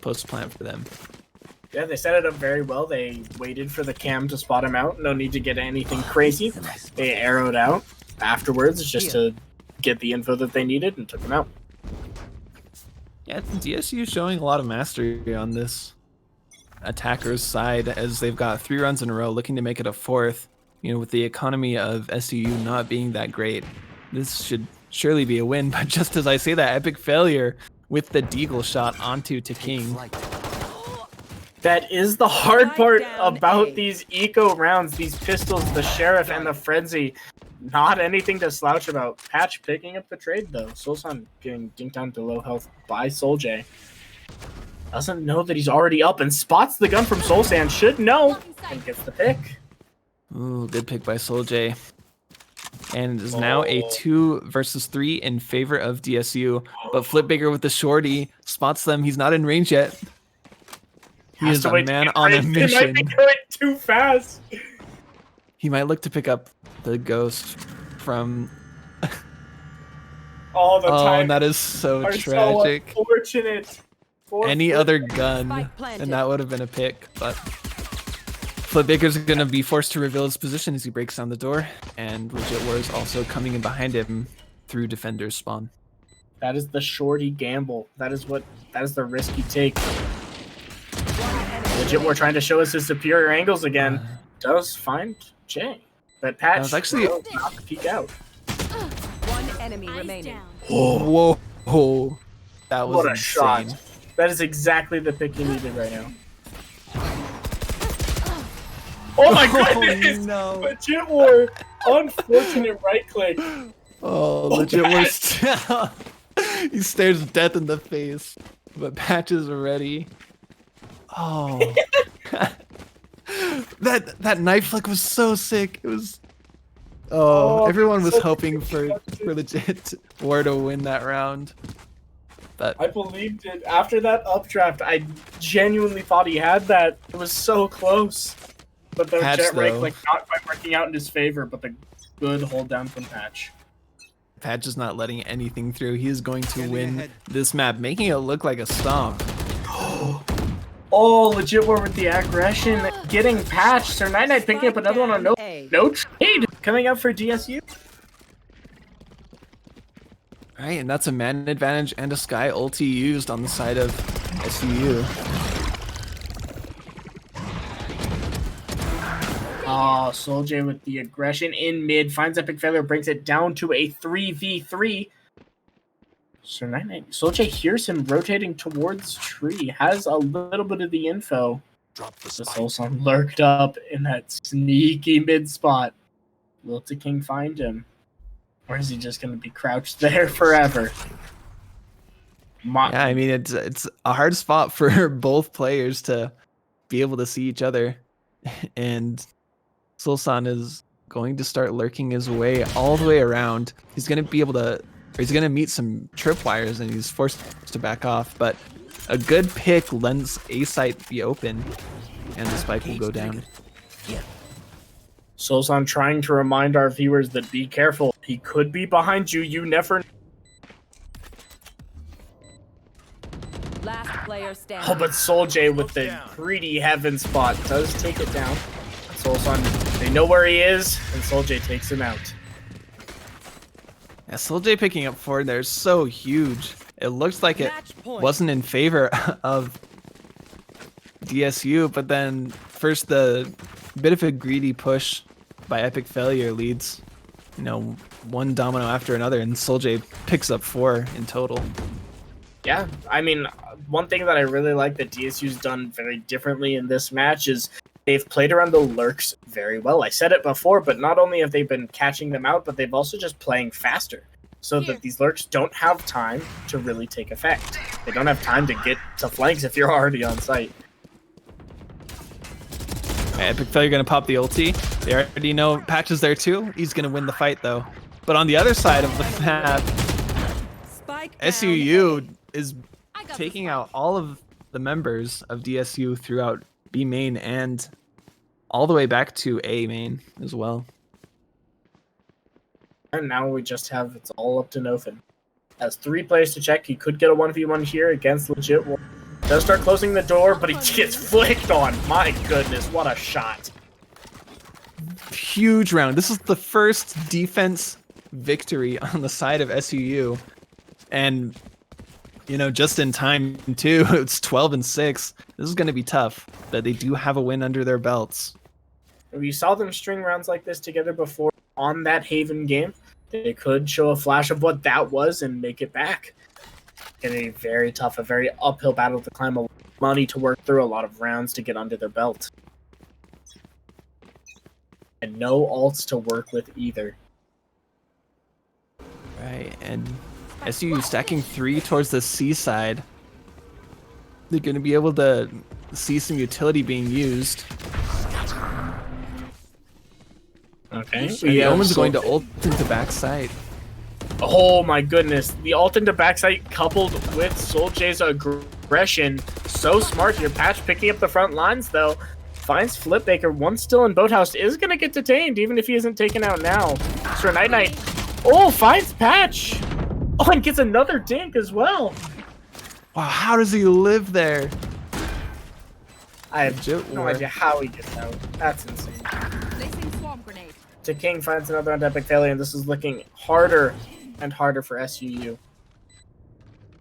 post plant for them. Yeah, they set it up very well. They waited for the Cam to spot him out. No need to get anything crazy. They arrowed out afterwards just to get the info that they needed and took him out. Yeah, DSU showing a lot of mastery on this attacker's side, as they've got 3 runs in a row, looking to make it a 4th. You know, with the economy of SUU not being that great, this should surely be a win. But just as I say that, epic failure with the deagle shot onto King. That is the hard part down about A. these eco rounds, these pistols, the Sheriff, and the Frenzy. Not anything to slouch about. Patch picking up the trade, though. Solsan getting dinked down to low health by SoulJ. Doesn't know that he's already up and spots the gun from Solsan. Should know and gets the pick. Ooh, good pick by SoulJ. And it is now a 2 versus 3 in favor of DSU. But Flipbaker with the shorty spots them. He's not in range yet. He is a man on a mission. He might be going too fast. He might look to pick up the ghost from... All the time. Oh, that is so are tragic. So unfortunate. Any other gun, Spike planted. and that would have been a pick. But Flipbaker's going to be forced to reveal his position as he breaks down the door. And Legit War is also coming in behind him through Defender's spawn. That is the shorty gamble. That is the risk you take. Legit War trying to show us his superior angles again. Does find Jay. But Patch was actually- will not peek out. One enemy remaining. Whoa. Whoa. That was What a insane. shot. That is exactly the pick he needed right now. Oh my goodness! no. Legit War, unfortunate right click. Oh, Legit War still. He stares death in the face. But Patch is ready. Oh. that knife flick was so sick. It was. Oh, everyone was so hoping for Legit War to win that round. But I believed it. After that updraft, I genuinely thought he had that. It was so close. But the Patch, jet right though. click not quite working out in his favor, but the good hold down from Patch. Patch is not letting anything through. He is going to win this map, making it look like a stomp. Oh, Legit War with the aggression. Getting Patch. Sir Night picking up another one on no trade. Coming up for DSU. All right, and that's a man advantage and a Sky ulti used on the side of SUU. Oh, SoulJ with the aggression in mid. Finds epic failure. Brings it down to a 3v3. Sir Night. SoulJ hears him rotating towards tree. Has a little bit of the info. The Soulson lurked up in that sneaky mid spot. Will King find him? Or is he just going to be crouched there forever? Yeah, I mean, it's a hard spot for both players to be able to see each other. And Sulsan is going to start lurking his way all the way around. He's going to be able to, or he's going to meet some tripwires and he's forced to back off. But a good pick lets A site be open and the spike will go down. Sulsan trying to remind our viewers that be careful. He could be behind you. You never know. Last player standing. Oh, but SoulJ with the greedy heaven spot does take it down. Sulsan, they know where he is, and SoulJ takes him out. Yeah, SoulJ picking up 4 there is so huge. It looks like it Match point. wasn't in favor of DSU, but then first the bit of a greedy push by Epic Failure leads, one domino after another, and SoulJ picks up 4 in total. Yeah, I mean, one thing that I really like that DSU's done very differently in this match is they've played around the lurks very well. I said it before, but not only have they been catching them out, but they've also just playing faster so that these lurks don't have time to really take effect. They don't have time to get to flanks if you're already on site. Epic Failure gonna pop the ulti. They already know Patch is there too. He's gonna win the fight though. But on the other side of the map, Spike down. SUU is taking out all of the members of DSU throughout B main and all the way back to A main as well. And now we just have it's all up to Nofin. Has 3 players to check. He could get a 1v1 here against Legit War. Does start closing the door, but he gets flicked on. My goodness, what a shot. Huge round. This is the first defense victory on the side of SUU. And, just in time, too. It's 12-6. This is going to be tough, but they do have a win under their belts. We saw them string rounds like this together before on that Haven game. They could show a flash of what that was and make it back. Going to be very tough, a very uphill battle to climb, a lot of money to work through, a lot of rounds to get under their belt. And no ults to work with either. Right, and SUU stacking 3 towards the C side. They're going to be able to see some utility being used. Okay. The Omen's going to ult into backside. Oh my goodness. The ult into backside coupled with SoulJ's aggression. So smart here. Patch picking up the front lines though. Finds Flipbaker. One still in Boathouse. Is going to get detained even if he isn't taken out now. Sir Night Knight. Oh, finds Patch. Oh, and gets another dink as well. Wow, how does he live there? I have no idea how he gets out. That's insane. Placing swarm grenade. To King finds another on Epic Failure, and this is looking harder and harder for SUU.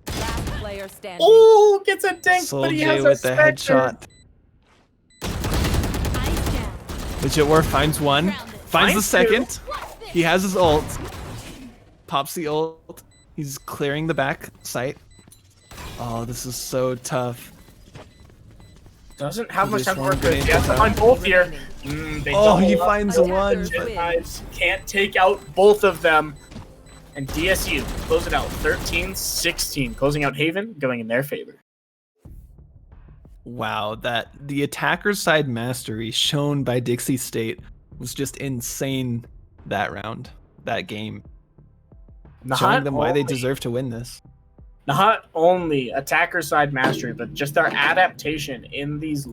Last player standing. Oh, gets a dink, but he has SoulJ a with the Spectre. headshot. Legit War finds one. Finds the second. He has his ult. Pops the ult. He's clearing the back site. Oh, this is so tough. Doesn't have much Just time to one work with. grenade He has to goes find out. both here. They Oh, he double up. finds one. Legit Knives can't take out both of them. And DSU close it out 13-16, closing out Haven, going in their favor. Wow, the attacker's side mastery shown by Dixie State was just insane that round, that game. Showing them why they deserve to win this. Not only attacker side mastery, but just their adaptation in these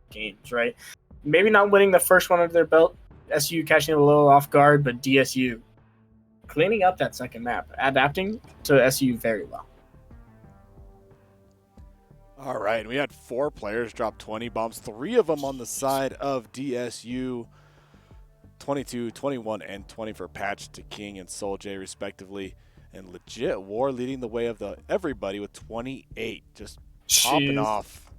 games, right? Maybe not winning the first one under their belt, SU catching it a little off guard, but DSU cleaning up that second map, adapting to SU very well. All right, we had 4 players drop 20 bombs, 3 of them on the side of DSU. 22, 21, and 20 for Patch to King and SoulJ respectively. And Legit War leading the way of everybody with 28. Just popping off.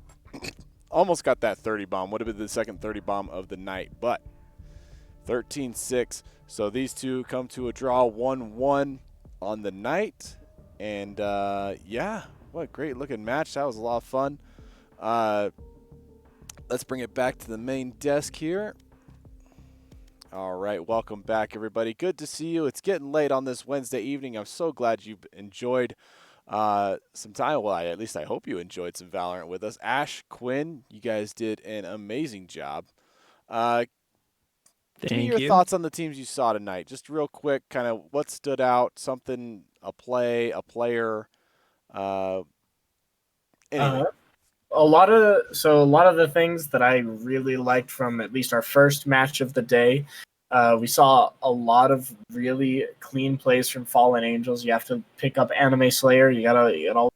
Almost got that 30 bomb. Would have been the second 30 bomb of the night. But 13-6. So these two come to a draw 1-1 on the night. And yeah, what a great looking match. That was a lot of fun. Let's bring it back to the main desk here. All right, welcome back, everybody. Good to see you. It's getting late on this Wednesday evening. I'm so glad you've enjoyed some time. Well, at least I hope you enjoyed some Valorant with us. Ash, Quinn, you guys did an amazing job. Give me your thoughts on the teams you saw tonight. Just real quick, kind of what stood out, something, a play, a player, anything. A lot of the things that I really liked from at least our first match of the day. We saw a lot of really clean plays from Fallen Angels. You have to pick up Anime Slayer. You gotta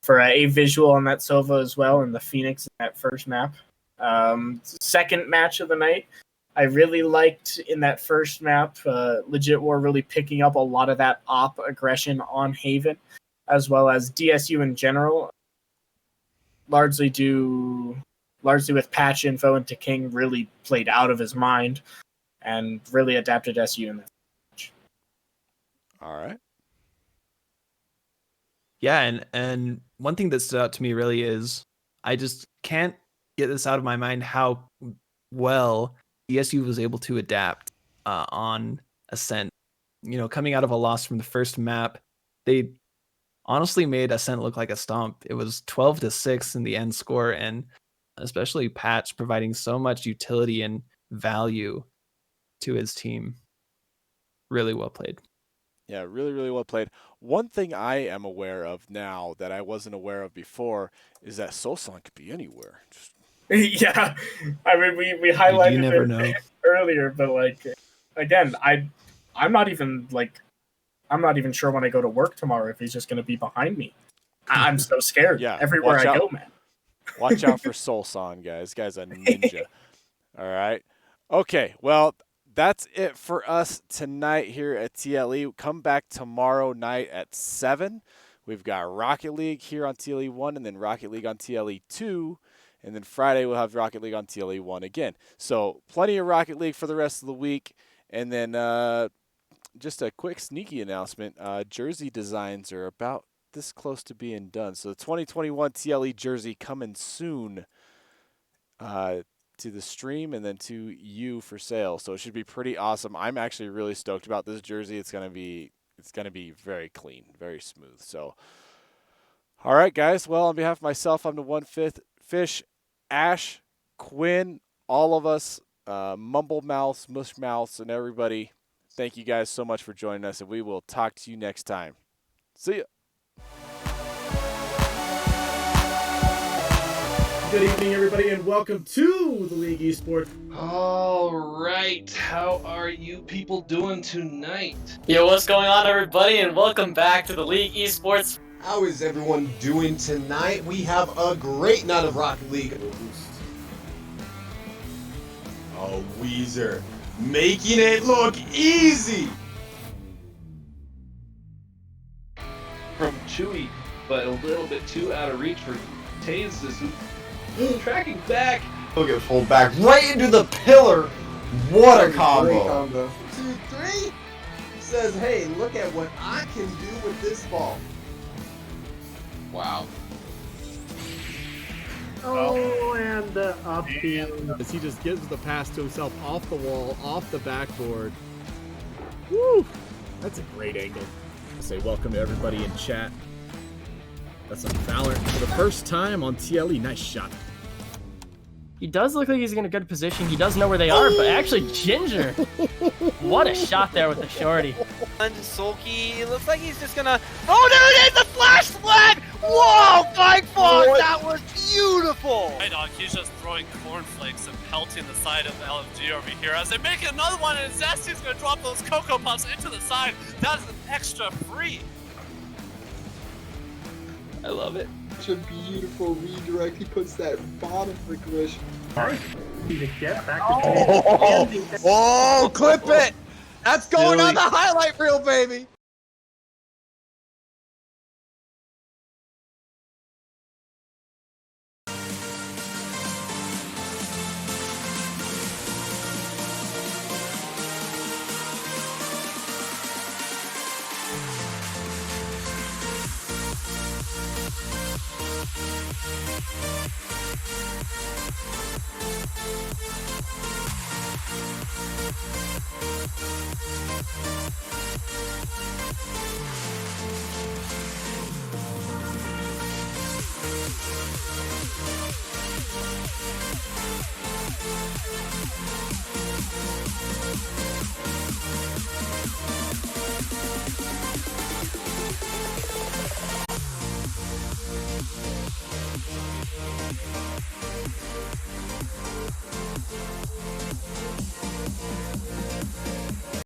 for a visual on that Sova as well, and the Phoenix in that first map. Second match of the night, I really liked in that first map, Legit War really picking up a lot of that op aggression on Haven, as well as DSU in general. Largely with patch info into King really played out of his mind and really adapted SU in that match. All right. Yeah, and one thing that stood out to me really is I just can't get this out of my mind how well DSU was able to adapt on Ascent. You know, coming out of a loss from the first map, they honestly made Ascent look like a stomp. It was 12-6 in the end score, and especially Patch providing so much utility and value to his team. Really well played. Yeah, really, really well played. One thing I am aware of now that I wasn't aware of before is that Solson could be anywhere. Yeah, I mean, we highlighted you never it know. earlier, but like, again, I'm not even sure when I go to work tomorrow if he's just going to be behind me. I'm so scared. Yeah, everywhere watch I out. go, man. Watch out for Solson, guys. This guy's a ninja. All right. Okay, well, that's it for us tonight here at TLE. Come back tomorrow night at 7. We've got Rocket League here on TLE 1 and then Rocket League on TLE 2. And then Friday we'll have Rocket League on TLE 1 again. So plenty of Rocket League for the rest of the week. And then just a quick sneaky announcement. Jersey designs are about this close to being done. So the 2021 TLE jersey coming soon to the stream and then to you for sale. So it should be pretty awesome. I'm actually really stoked about this jersey. It's gonna be very clean, very smooth. So all right, guys. Well, on behalf of myself, I'm the 1/5 Fish, Ash, Quinn, all of us, Mumble Mouths, Mush Mouths, and everybody. Thank you guys so much for joining us, and we will talk to you next time. See ya. Good evening, everybody, and welcome to the League Esports. All right, how are you people doing tonight? Yo, what's going on, everybody, and welcome back to the League Esports. How is everyone doing tonight? We have a great night of Rocket League. Oh, Weezer, making it look easy. From Chewy, but a little bit too out of reach for Taze this tracking back. Look at pulled back right into the pillar. What a combo. 2, 3 says, hey, look at what I can do with this ball. Wow. Oh, and the up as he just gives the pass to himself off the wall, off the backboard. Woo! That's a great angle. I say welcome to everybody in chat. That's on Valorant for the first time on TLE. Nice shot. He does look like he's in a good position. He does know where they are, but actually, Ginger. What a shot there with the shorty. And Sulky, it looks like he's just gonna. Oh, there it is! The flash flag! Whoa, Flying Fox! That was beautiful! Hey, dog, he's just throwing cornflakes and pelting the side of LFG over here as they make another one, and Zesty's gonna drop those Cocoa Puffs into the side. That is an extra free. I love it. Such a beautiful redirect. He puts that bottom for Glish. Oh, clip it! That's going on the highlight reel, baby!